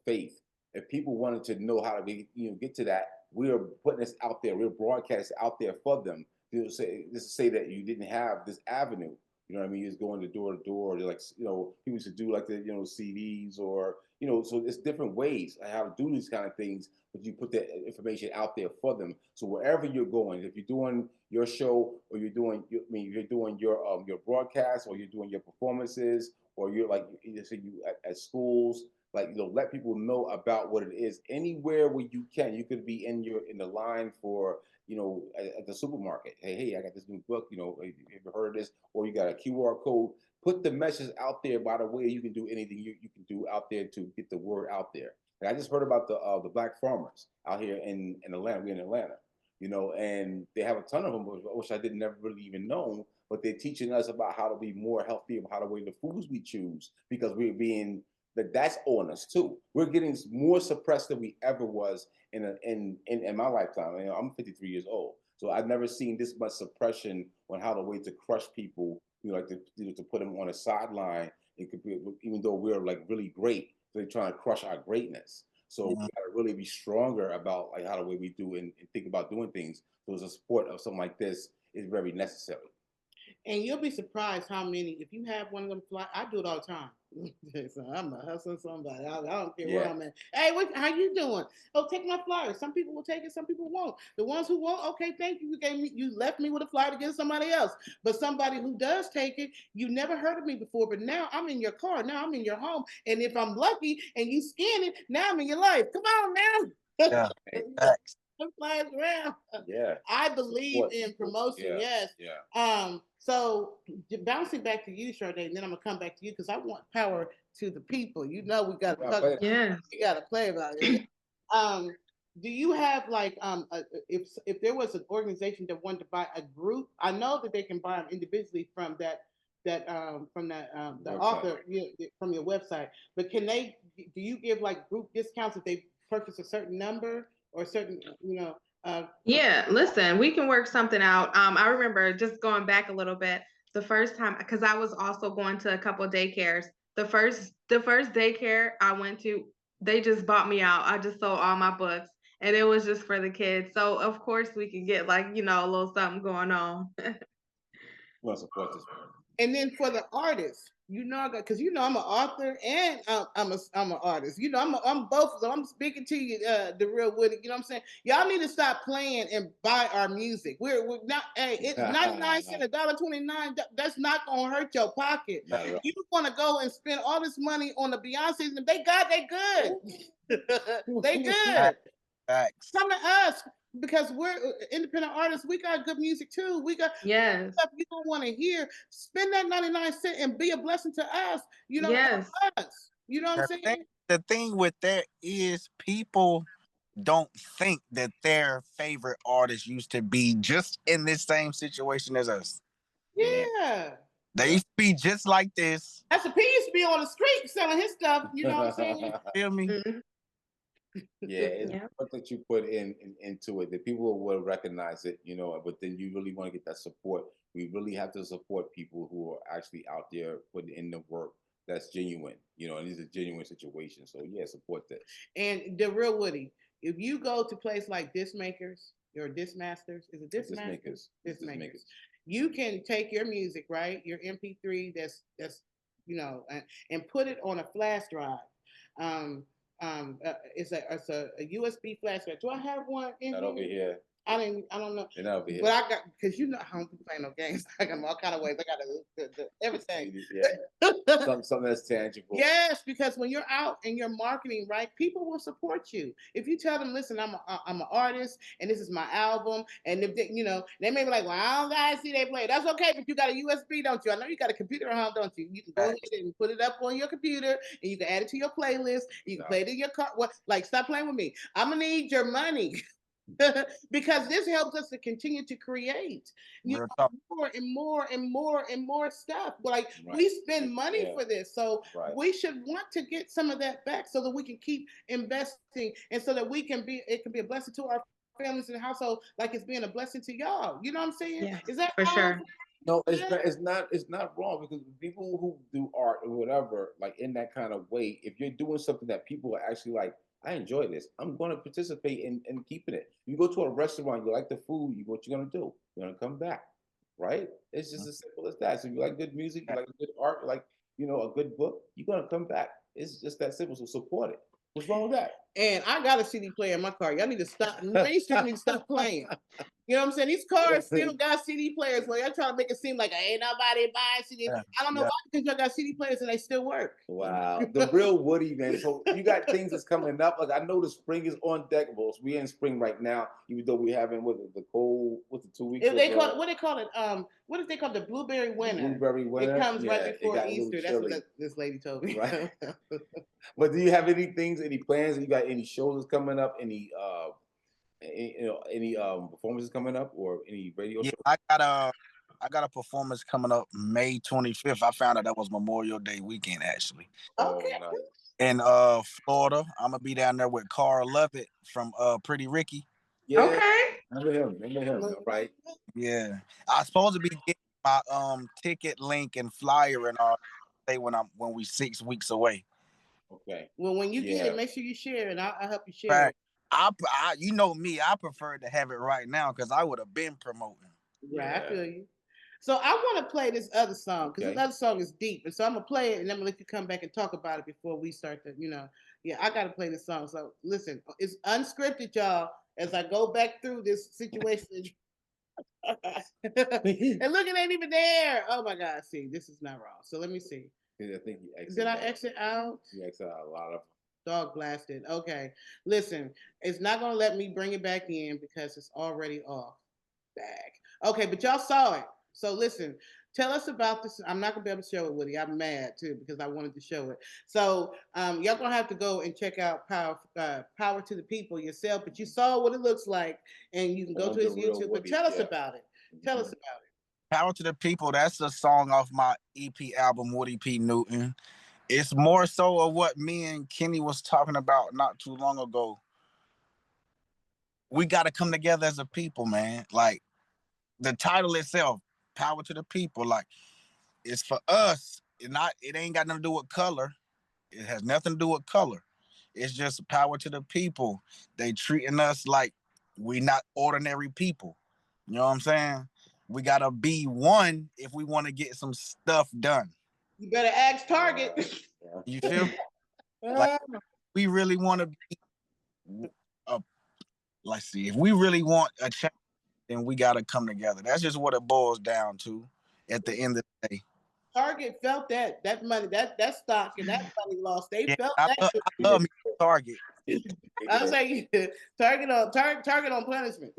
Faith. If people wanted to know how to get to that, we are putting this out there. We're broadcasting out there for them. To say that you didn't have this avenue. You know what I mean? It's going to door, like, people used to do like the, CDs or, so it's different ways how to do these kind of things, but you put that information out there for them. So wherever you're going, if you're doing your show or you're doing your broadcast or you're doing your performances or you're like, at schools, like, let people know about what it is anywhere where you can. You could be in the line for, at the supermarket. Hey, I got this new book. Have you heard of this? Or you got a QR code. Put the message out there. By the way, you can do anything you can do out there to get the word out there. And I just heard about the black farmers out here in Atlanta. We're in Atlanta, and they have a ton of them, which I didn't never really even know. But they're teaching us about how to be more healthy, about how to weigh the foods we choose, because we're being that's on us too. We're getting more suppressed than we ever was in my lifetime. I'm 53 years old, so I've never seen this much suppression on how the way to crush people. Like to put them on a sideline. It could be, even though we're like really great, they're trying to crush our greatness. So we gotta really be stronger about like how the way we do and think about doing things. So the support of something like this is very necessary. And you'll be surprised how many, if you have one of them fly, I do it all the time. So I'm a hustling somebody. I don't care where I'm at. Hey, how you doing? Oh, take my flyer. Some people will take it, some people won't. The ones who won't, okay, thank you. You left me with a flyer to give somebody else. But somebody who does take it, you never heard of me before, but now I'm in your car. Now I'm in your home. And if I'm lucky and you scan it, now I'm in your life. Come on now. Yeah. Thanks. Flies around. Yeah. I believe in promotion. Yeah. Yes. Yeah. So bouncing back to you, Shardae, and then I'm gonna come back to you because I want power to the people. We got to talk. Yeah. We got to play about it. Do you have like if there was an organization that wanted to buy a group? I know that they can buy them individually from the author from your website, but do you give like group discounts if they purchase a certain number or a certain Yeah, listen, we can work something out. I remember just going back a little bit, the first time, because I was also going to a couple of daycares. The first daycare I went to, they just bought me out. I just sold all my books, and it was just for the kids. So of course we can get like, a little something going on. Well, support this. And then for the artists, You know, I got because I'm an author and I'm an artist. I'm both. So I'm speaking to you, DaRealWoodie. You know what I'm saying? Y'all need to stop playing and buy our music. We're not. Hey, it's 99 cents, $1.29. That's not gonna hurt your pocket. You want to go and spend all this money on the Beyonce's, and they good. They good. Facts. Come to us because we're independent artists. We got good music too. We got stuff you don't want to hear. Spend that 99 cents and be a blessing to us. Us. You know what I'm saying? The thing with that is people don't think that their favorite artist used to be just in this same situation as us. Yeah. They used to be just like this. That's a P used to be on the street selling his stuff. You know what I'm saying? Feel me? Mm-hmm. Yeah, it's what that you put into it. That people will recognize it, but then you really want to get that support. We really have to support people who are actually out there putting in the work that's genuine, and these are genuine situations. So yeah, support that. And DaRealWoodie, if you go to places like Disc Makers or Disc Masters, is it Disc Makers? Disc Makers. You can take your music, right? Your MP3 that's and put it on a flash drive. It's a USB flash drive. Do I have one in Not over here? I don't know. They're not over here. But I got, because I don't play no games. I got them all kind of ways. I got everything. Yeah. Something that's tangible. Yes, because when you're out and you're marketing, right, people will support you. If you tell them, listen, I'm an artist and this is my album, and if they, they may be like, well, I don't gotta see they play. That's okay, but you got a USB, don't you? I know you got a computer at home, don't you? You can go ahead and put it up on your computer, and you can add it to your playlist. You can play it in your car. Stop playing with me. I'm gonna need your money. Because this helps us to continue to create more and more and more and more stuff. We spend money for this, so we should want to get some of that back so that we can keep investing, and so that it can be a blessing to our families and household, like it's being a blessing to y'all. You know what I'm saying? Yeah, is that for sure? No, it's not wrong, because people who do art or whatever, like in that kind of way, if you're doing something that people are actually like, I enjoy this, I'm going to participate in keeping it. You go to a restaurant, you like the food, what you're going to do? You're going to come back, right? It's just as simple as that. So if you like good music, you like good art, you like, a good book, you're going to come back. It's just that simple. So support it. What's wrong with that? And I got a CD player in my car. Y'all need to stop. Mainstream need to stop playing. You know what I'm saying? These cars still got CD players. Well, y'all trying to make it seem like ain't nobody buying CD. I don't know why, because y'all got CD players and they still work. Wow. DaRealWoodie, man. So you got things that's coming up. Like, I know the spring is on deck. Well, we're in spring right now, even though we're having the cold, what's the 2 weeks? What they call it? What if they call it? The blueberry winter. Blueberry winter. It comes right before Easter. That's what this lady told me. Right. But do you have any plans? You got any shows coming up? Any performances coming up, or any radio shows? I got a performance coming up May 25th. I found out that was Memorial Day weekend, actually. Okay. Nice. In Florida. I'm gonna be down there with Carl Lovett from Pretty Ricky. Yeah. Okay. Remember him, right? Yeah. I was supposed to be getting my ticket link and flyer and all day when we 6 weeks away. Okay. Well, when you get it, make sure you share it. I'll help you share right. it. I you know me, I prefer to have it right now because I would have been promoting. Right, I feel you. So I want to play this other song because this other song is deep, and so I'm gonna play it, and I'm gonna let you come back and talk about it before we start to, I gotta play this song. So listen, it's unscripted, y'all. As I go back through this situation, and look, it ain't even there. Oh my God, see, this is not wrong. So let me see. I think you exited. Did I exit out? You exited out a lot of. Dog blasted. Okay. Listen, it's not going to let me bring it back in because it's already off. Back. Okay, but y'all saw it. So listen, tell us about this. I'm not going to be able to show it, Woody. I'm mad too because I wanted to show it. So y'all going to have to go and check out Power to the People yourself. But you saw what it looks like, and you can go to his YouTube. But tell us about it. Tell us about it. Power to the People, that's a song off my EP album, Woody P. Newton. It's more so of what me and Kenny was talking about not too long ago. We got to come together as a people, man. Like, the title itself, Power to the People, like, it's for us. It ain't got nothing to do with color. It has nothing to do with color. It's just power to the people. They treating us like we not ordinary people. You know what I'm saying? We got to be one if we want to get some stuff done. You better ask Target. You feel me? Like we really want to be let's see, if we really want a change, then we got to come together. That's just what it boils down to at the end of the day. Target felt that money, that stock and that money loss. They felt that. I love me Target. I was like, Target on punishment.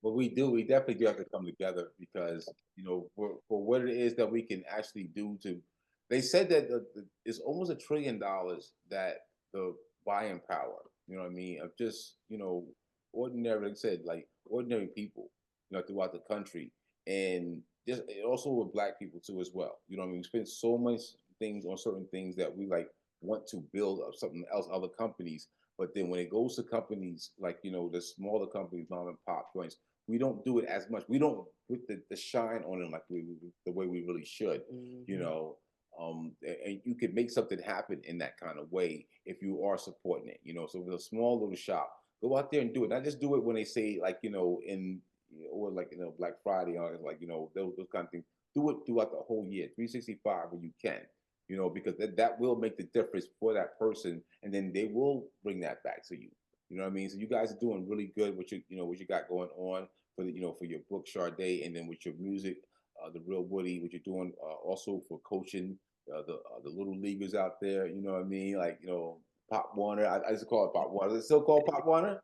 But we definitely do have to come together because, you know, for what it is that we can actually do to, they said that it's almost $1 trillion that the buying power, you know what I mean, of just, you know, ordinary, like I said, like ordinary people, you know, throughout the country. And just also with Black people too as well. You know what I mean? We spend so much things on certain things that we like want to build up something else, other companies. But then when it goes to companies like, you know, the smaller companies, mom and pop joints, we don't do it as much. We don't put the shine on them like the way we really should, you know. And you could make something happen in that kind of way if you are supporting it, you know. So with a small little shop, go out there and do it. Not just do it when they say like, you know, or like, you know, Black Friday or like, you know, those kind of things. Do it throughout the whole year, 365 when you can, you know, because that will make the difference for that person, and then they will bring that back to you. You know what I mean? So you guys are doing really good with your, you know, what you got going on for the, you know, for your book Shardae, and then with your music, the Real Woody, what you're doing also for coaching the little leaguers out there. You know what I mean? Like, you know, Pop Warner. I used to call it Pop Warner. Is it still called Pop Warner?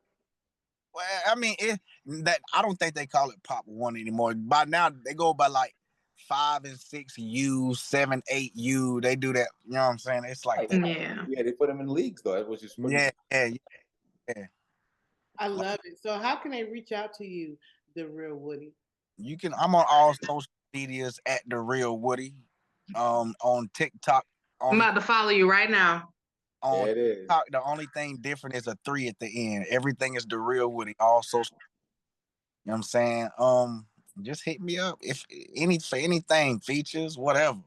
Well, I mean, I don't think they call it Pop One anymore. By now, they go by like 5 and 6 U, 7, 8 U. They do that. You know what I'm saying? It's like that. Yeah. They put them in leagues though. It was just yeah. I love it. So how can they reach out to you, The Real Woody? You can. I'm on all social medias at DaRealWoodie. On TikTok. I'm about to follow you right now. On TikTok, the only thing different is a 3 at the end. Everything is DaRealWoodie. All social. You know what I'm saying? Just hit me up for anything, features, whatever.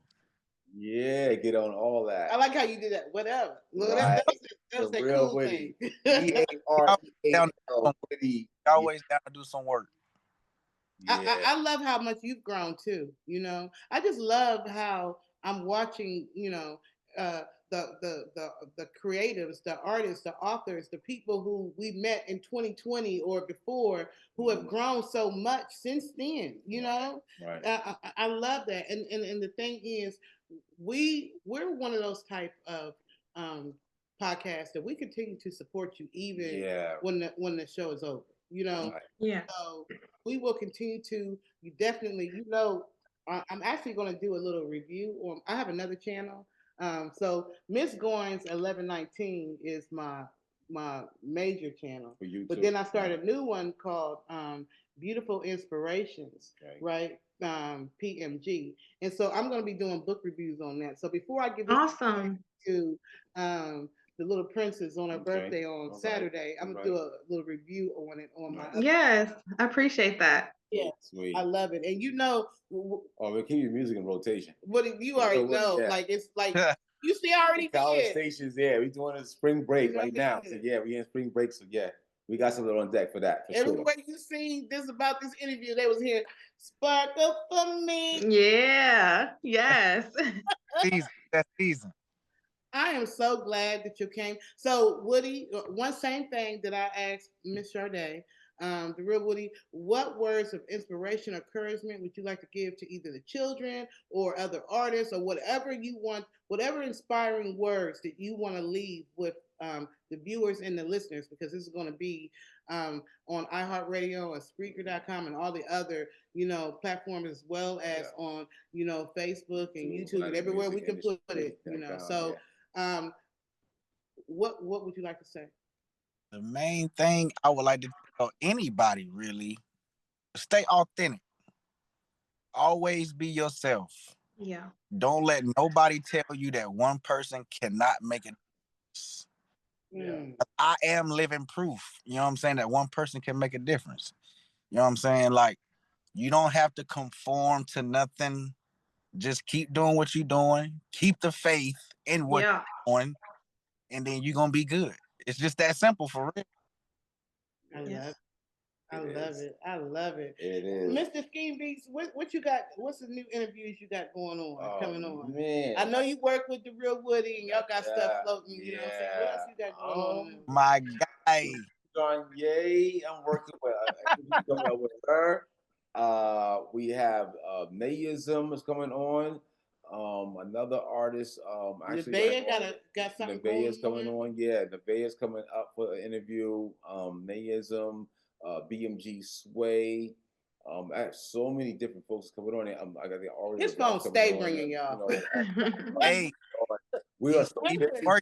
Yeah, get on all that. I like how you did that. Whatever. Right. That was the real cool Woody. thing. Woody. Always down to do some work. Yeah. I love how much you've grown too. You know, I just love how I'm watching. You know, the creatives, the artists, the authors, the people who we met in 2020 or before, who have grown so much since then. You know, I love that. And the thing is, we're one of those type of podcasts that we continue to support you even when the show is over. You know, so we will continue to. You definitely, you know, I'm actually going to do a little review on. I have another channel. So Miss Goins 1119 is my major channel. But then I started a new one called Beautiful Inspirations, right? PMG. And so I'm going to be doing book reviews on that. So before I give this to the little princess on her birthday on Saturday, I'm going to do a little review on it on my. Yes, I appreciate that. Yeah, sweet. I love it. And you know, we keep your music in rotation. What you already know, like it's like you see already college stations. Yeah, we doing a spring break right now. So yeah, we in spring break. So yeah, we got something on deck for that. Everywhere you seen this about this interview, they was here. Sparkle for me. Yeah. Yes. That's season. I am so glad that you came. So Woody, one same thing that I asked Miss Shardae. The Real Woody, what words of inspiration or encouragement would you like to give to either the children or other artists or whatever you want, whatever inspiring words that you want to leave with the viewers and the listeners, because this is going to be on iHeartRadio and Spreaker.com and all the other, you know, platforms, as well as on, you know, Facebook and YouTube and everywhere we can put it, you know. So what would you like to say? The main thing I would like to tell anybody really, stay authentic. Always be yourself. Yeah. Don't let nobody tell you that one person cannot make it. I am living proof. You know what I'm saying? That one person can make a difference. You know what I'm saying? Like, you don't have to conform to nothing. Just keep doing what you're doing. Keep the faith in what you're doing, and then you're gonna be good. It's just that simple, for real. I love it. I love it. I love it. It is. Mr. Scheme Beats, what you got? What's the new interviews you got going on, coming on? Man. I know you work with DaRealWoodie and y'all got stuff floating, you know what I'm saying? What else you got going on? My guy. Kanye, I'm working with her. We have Mayism is coming on. Another artist. Actually, got something. Nevaeh's coming on. Yeah, Nevaeh's coming up for an interview. Mayism, BMG Sway. I have so many different folks coming on. I got the artist. His phone stay ringing, y'all. Hey, we are so busy. I'm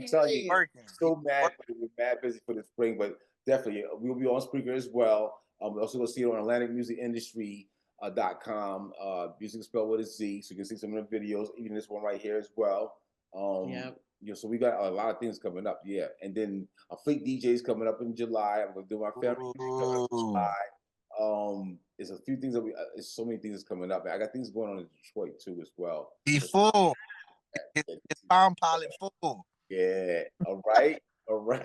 telling you, working. So mad, we're mad busy for the spring, but definitely we'll be on Spreaker as well. We're also going to see it on AtlanticMusicIndustry.com. Music is spelled with a Z, so you can see some of the videos, even this one right here as well. So we got a lot of things coming up, and then a Fleet DJ's coming up in July. I'm going to do my family in July. There's a few things there's so many things coming up. I got things going on in Detroit too as well. Be full. It's Farm Pilot full. Yeah. All right. We're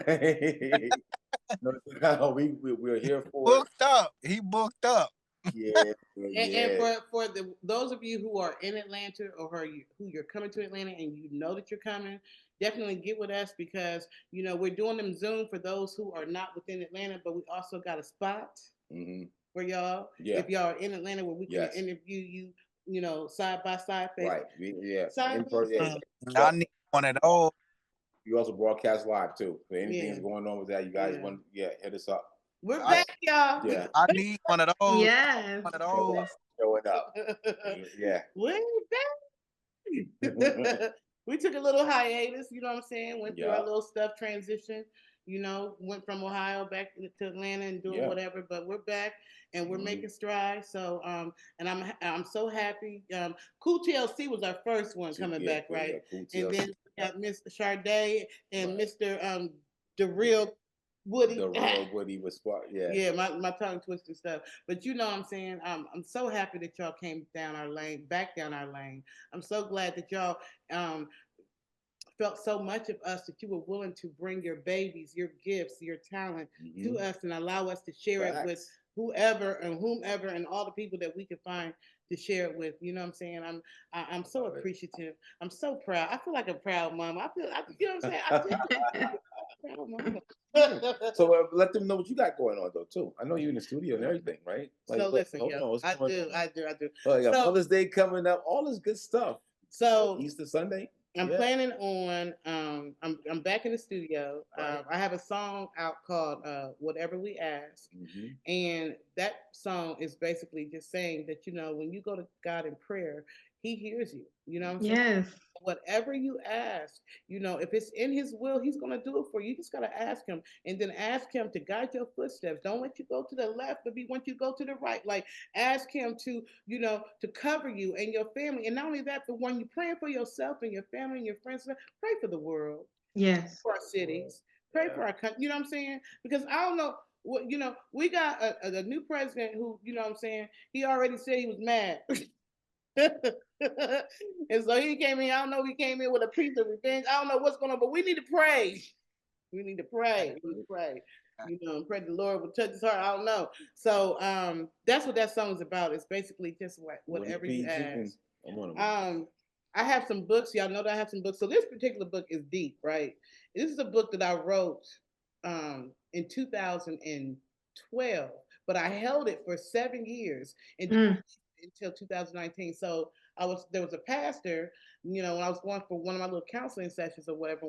here for booked up. He booked up. Yeah. And for those of you who are in Atlanta or who you're coming to Atlanta and you know that you're coming, definitely get with us because we're doing them Zoom for those who are not within Atlanta, but we also got a spot for y'all. Yeah. If y'all are in Atlanta, where we can interview you, side by side. Right. Side by side. I need one of those. You also broadcast live too. So anything's going on with that, you guys want hit us up. We're back, y'all. Yeah. I need one of those. Yes. One of those. Showing up. Yeah. We're back. We took a little hiatus, you know what I'm saying? Went through our little stuff transition, went from Ohio back to Atlanta and doing whatever, but we're back and we're making strides. So and I'm so happy. Cool TLC was our first one coming back, right? Cool and then we got Miss Shardae and Mr. DaRealWoodie. DaRealWoodie was Yeah, my tongue twisted stuff. But you know what I'm saying? I'm so happy that y'all came back down our lane. I'm so glad that y'all felt so much of us that you were willing to bring your babies, your gifts, your talent to us and allow us to share it with whomever and all the people that we could find to share it with. You know what I'm saying? I'm so appreciative. I'm so proud. I feel like a proud mom. You know what I'm saying? So let them know what you got going on though too. I know you're in the studio and everything, right? So listen, I do. So got Mother's Day coming up, all this good stuff. So Easter Sunday. I'm planning on I'm back in the studio. I have a song out called Whatever We Ask. And that song is basically just saying that when you go to God in prayer, he hears you. You know what I'm saying? Yes. Whatever you ask, if it's in his will, he's going to do it for you. You just got to ask him and then ask him to guide your footsteps. Don't let you go to the left, but want you to go to the right. Like ask him to, to cover you and your family. And not only that, but when you're praying for yourself and your family and your friends, pray for the world. Yes. For our cities. Pray for our country. You know what I'm saying? Because I don't know. We got a new president who, you know what I'm saying? He already said he was mad. And so he came in. I don't know. He came in with a piece of revenge. I don't know what's going on, but we need to pray. We need to pray. And pray the Lord will touch his heart. I don't know. So that's what that song is about. It's basically just whatever you ask. I have some books. Y'all know that I have some books. So this particular book is deep, right? This is a book that I wrote in 2012, but I held it for 7 years until 2019. So there was a pastor, when I was going for one of my little counseling sessions or whatever,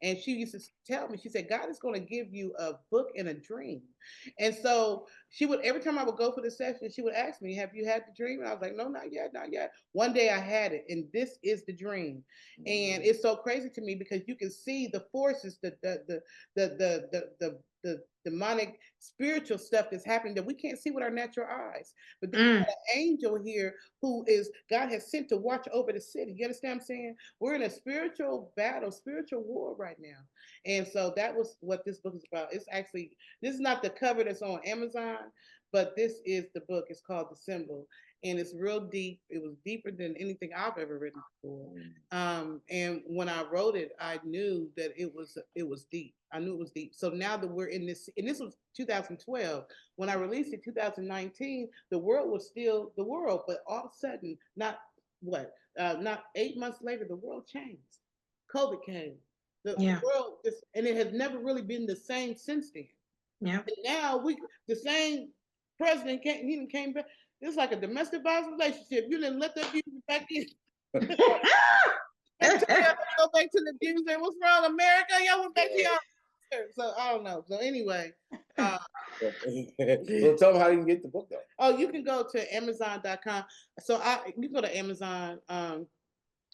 and she used to tell me, she said, God is going to give you a book and a dream. And so every time I would go for the session, she would ask me, have you had the dream? And I was like, no, not yet. One day I had it, and this is the dream. And it's so crazy to me because you can see the forces, the demonic spiritual stuff that's happening that we can't see with our natural eyes. But there's an angel here who God has sent to watch over the city. You understand what I'm saying? We're in a spiritual battle, spiritual war right now. And so that was what this book is about. This is not the cover that's on Amazon, but this is the book. It's called The Symbol. and it's real deep. It was deeper than anything I've ever written before. And when I wrote it, I knew that it was deep. I knew it was deep. So now that we're in this, and this was 2012. When I released it 2019, the world was still the world, but all of a sudden, not 8 months later, the world changed. COVID came. The world just, and it has never really been the same since then. Yeah. And now the same president came back. It's like a domestic violence relationship. You didn't let the abuser back in. Go back to the abuser. What's wrong, America? Y'all went back to y'all. So I don't know. So anyway. Well, tell them how you can get the book though. Oh, you can go to Amazon.com. So you can go to Amazon.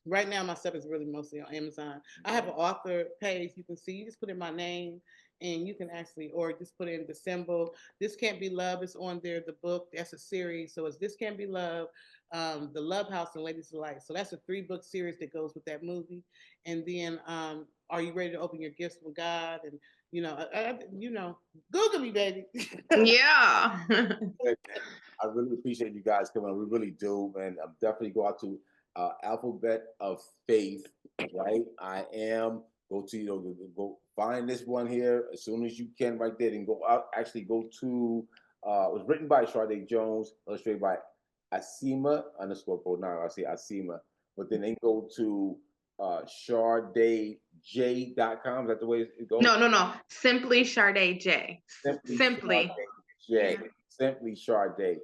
Right now, my stuff is really mostly on Amazon. I have an author page. You can see. You just put in my name, and you can actually, or just put in the symbol. This Can't Be Love is on there. The book, that's a series. So it's This Can't Be Love, The Love House, and Ladies of Light. So that's a 3-book series that goes with that movie. And then, Are You Ready to Open Your Gifts with God? And Google me, baby. Yeah. I really appreciate you guys coming. We really do, and I'm definitely go out to Alphabet of Faith, right? I am go go find this one here as soon as you can, right there, and go out. Actually, go to. It was written by Shardae Jones, illustrated by Asima_Pro9. I say Asima, but then they go to ShardaeJ.com. Is that the way it goes? No. Simply Shardae J. Simply Shardae J. Yeah. Simply Shardae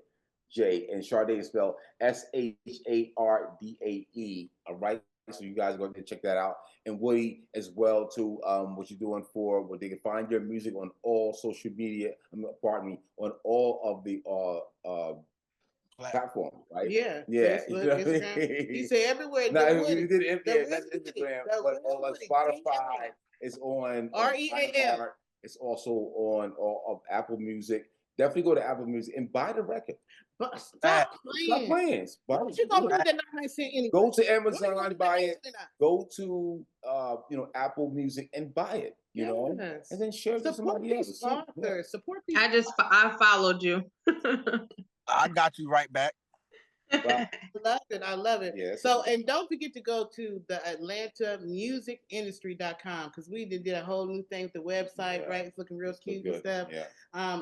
J. And Shardae is spelled Shardae. All right. So you guys go ahead and check that out. And Woody as well too. What you're doing for what they can find your music on all social media. On all of the platforms, right? Yeah. Facebook, Instagram. You say everywhere. No, you did it. That's Instagram. But on Spotify, it's on REAL. It's also on all of Apple Music. Definitely go to Apple Music and buy the record. But stop playing. What you gonna do that 99 cents anyway? Go to Amazon, buy it. Go to Apple Music and buy it. You know, and then share it with somebody else. Support these. I followed you. I got you right back. Wow. I love it. Yes. So, and don't forget to go to the AtlantaMusicIndustry.com because we did a whole new thing with the website, right? It's looking real cute and stuff. Yeah.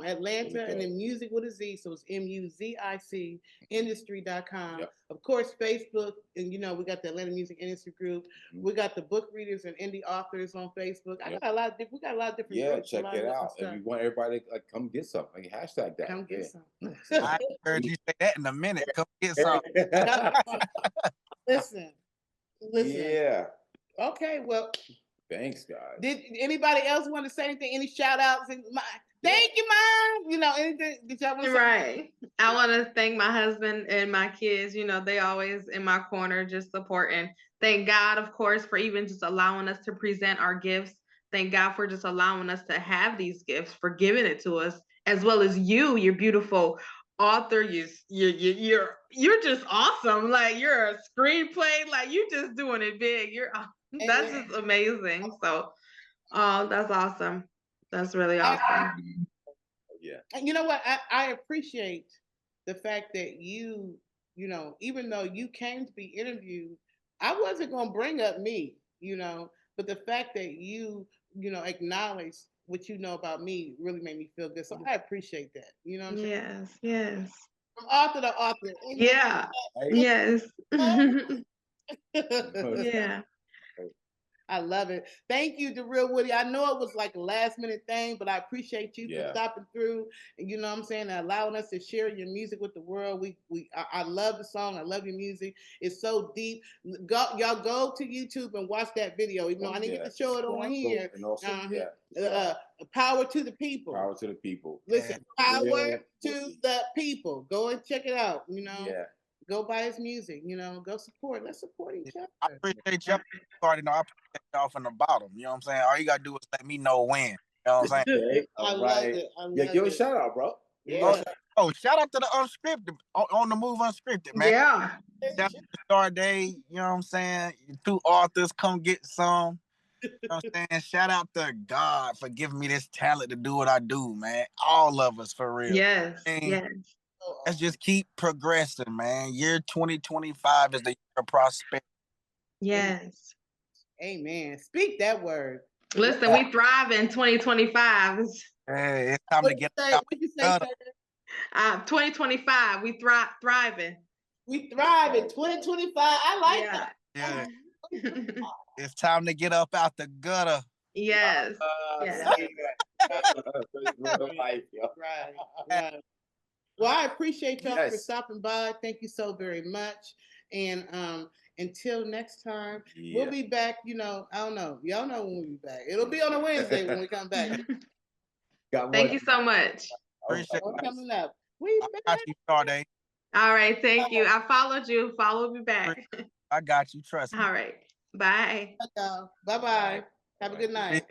Atlanta really and then music with a Z, so it's MUZIC Industry.com. Yep. Of course, Facebook, and we got the Atlanta Music Industry Group. Mm-hmm. We got the book readers and indie authors on Facebook. We got a lot of different groups. Yeah, check it out. And we want everybody to come get something. Hashtag that. Come get some. I heard you say that in a minute. Come get some. Listen. Yeah. Okay, well. Thanks, guys. Did anybody else want to say anything? Any shout outs? Thank you, Mom. Anything? Did y'all want to say? Right. I want to thank my husband and my kids. They always in my corner just supporting. Thank God, of course, for even just allowing us to present our gifts. Thank God for just allowing us to have these gifts, for giving it to us, as well as your beautiful author. You're just awesome. Like, you're a screenplay. Like, you just doing it big. That's just amazing. So, that's awesome. That's really awesome. Yeah. And you know what? I appreciate the fact that you even though you came to be interviewed, I wasn't going to bring up me, but the fact that you acknowledge what you know about me really made me feel good. So I appreciate that. You know what I'm saying? Yes. From author to author. Yeah. Yes. Yeah. I love it. Thank you, DaRealWoodie. I know it was like a last minute thing, but I appreciate you for stopping through and and allowing us to share your music with the world. I love the song. I love your music. It's so deep. Y'all go to YouTube and watch that video. Even though I didn't get to show it on here. And also, power to the people. Power to the people. Listen, power to the people. Go and check it out. Yeah. Go buy his music, go support. Let's support each other. I appreciate y'all. I appreciate y'all from the bottom. You know what I'm saying? All you gotta do is let me know when. You know what I'm saying? I love it. Give a shout out, bro. Yeah. Shout out to the Unscripted, on the Move Unscripted, man. Yeah. Shout out to Shardae, you know what I'm saying? 2 authors, come get some. You know what I'm saying? Shout out to God for giving me this talent to do what I do, man. All of us, for real. Yes. And yes. let's just keep progressing, man. Year 2025 is the year of prosperity. Yes. Amen. Speak that word. Listen, we thrive in 2025. Hey, it's time to get out. What you say, 2025, we thriving. We thrive in 2025. I like that. Yeah. It's time to get up out the gutter. Yes. Yes. Right. Well, I appreciate y'all for stopping by. Thank you so very much. And until next time, we'll be back. I don't know. Y'all know when we'll be back. It'll be on a Wednesday when we come back. Thank you so much. Appreciate it. Coming up. I got you, Shardae. All right. Thank you. I followed you. Follow me back. I got you. Trust me. All right. Bye. Bye-bye. Have a good night.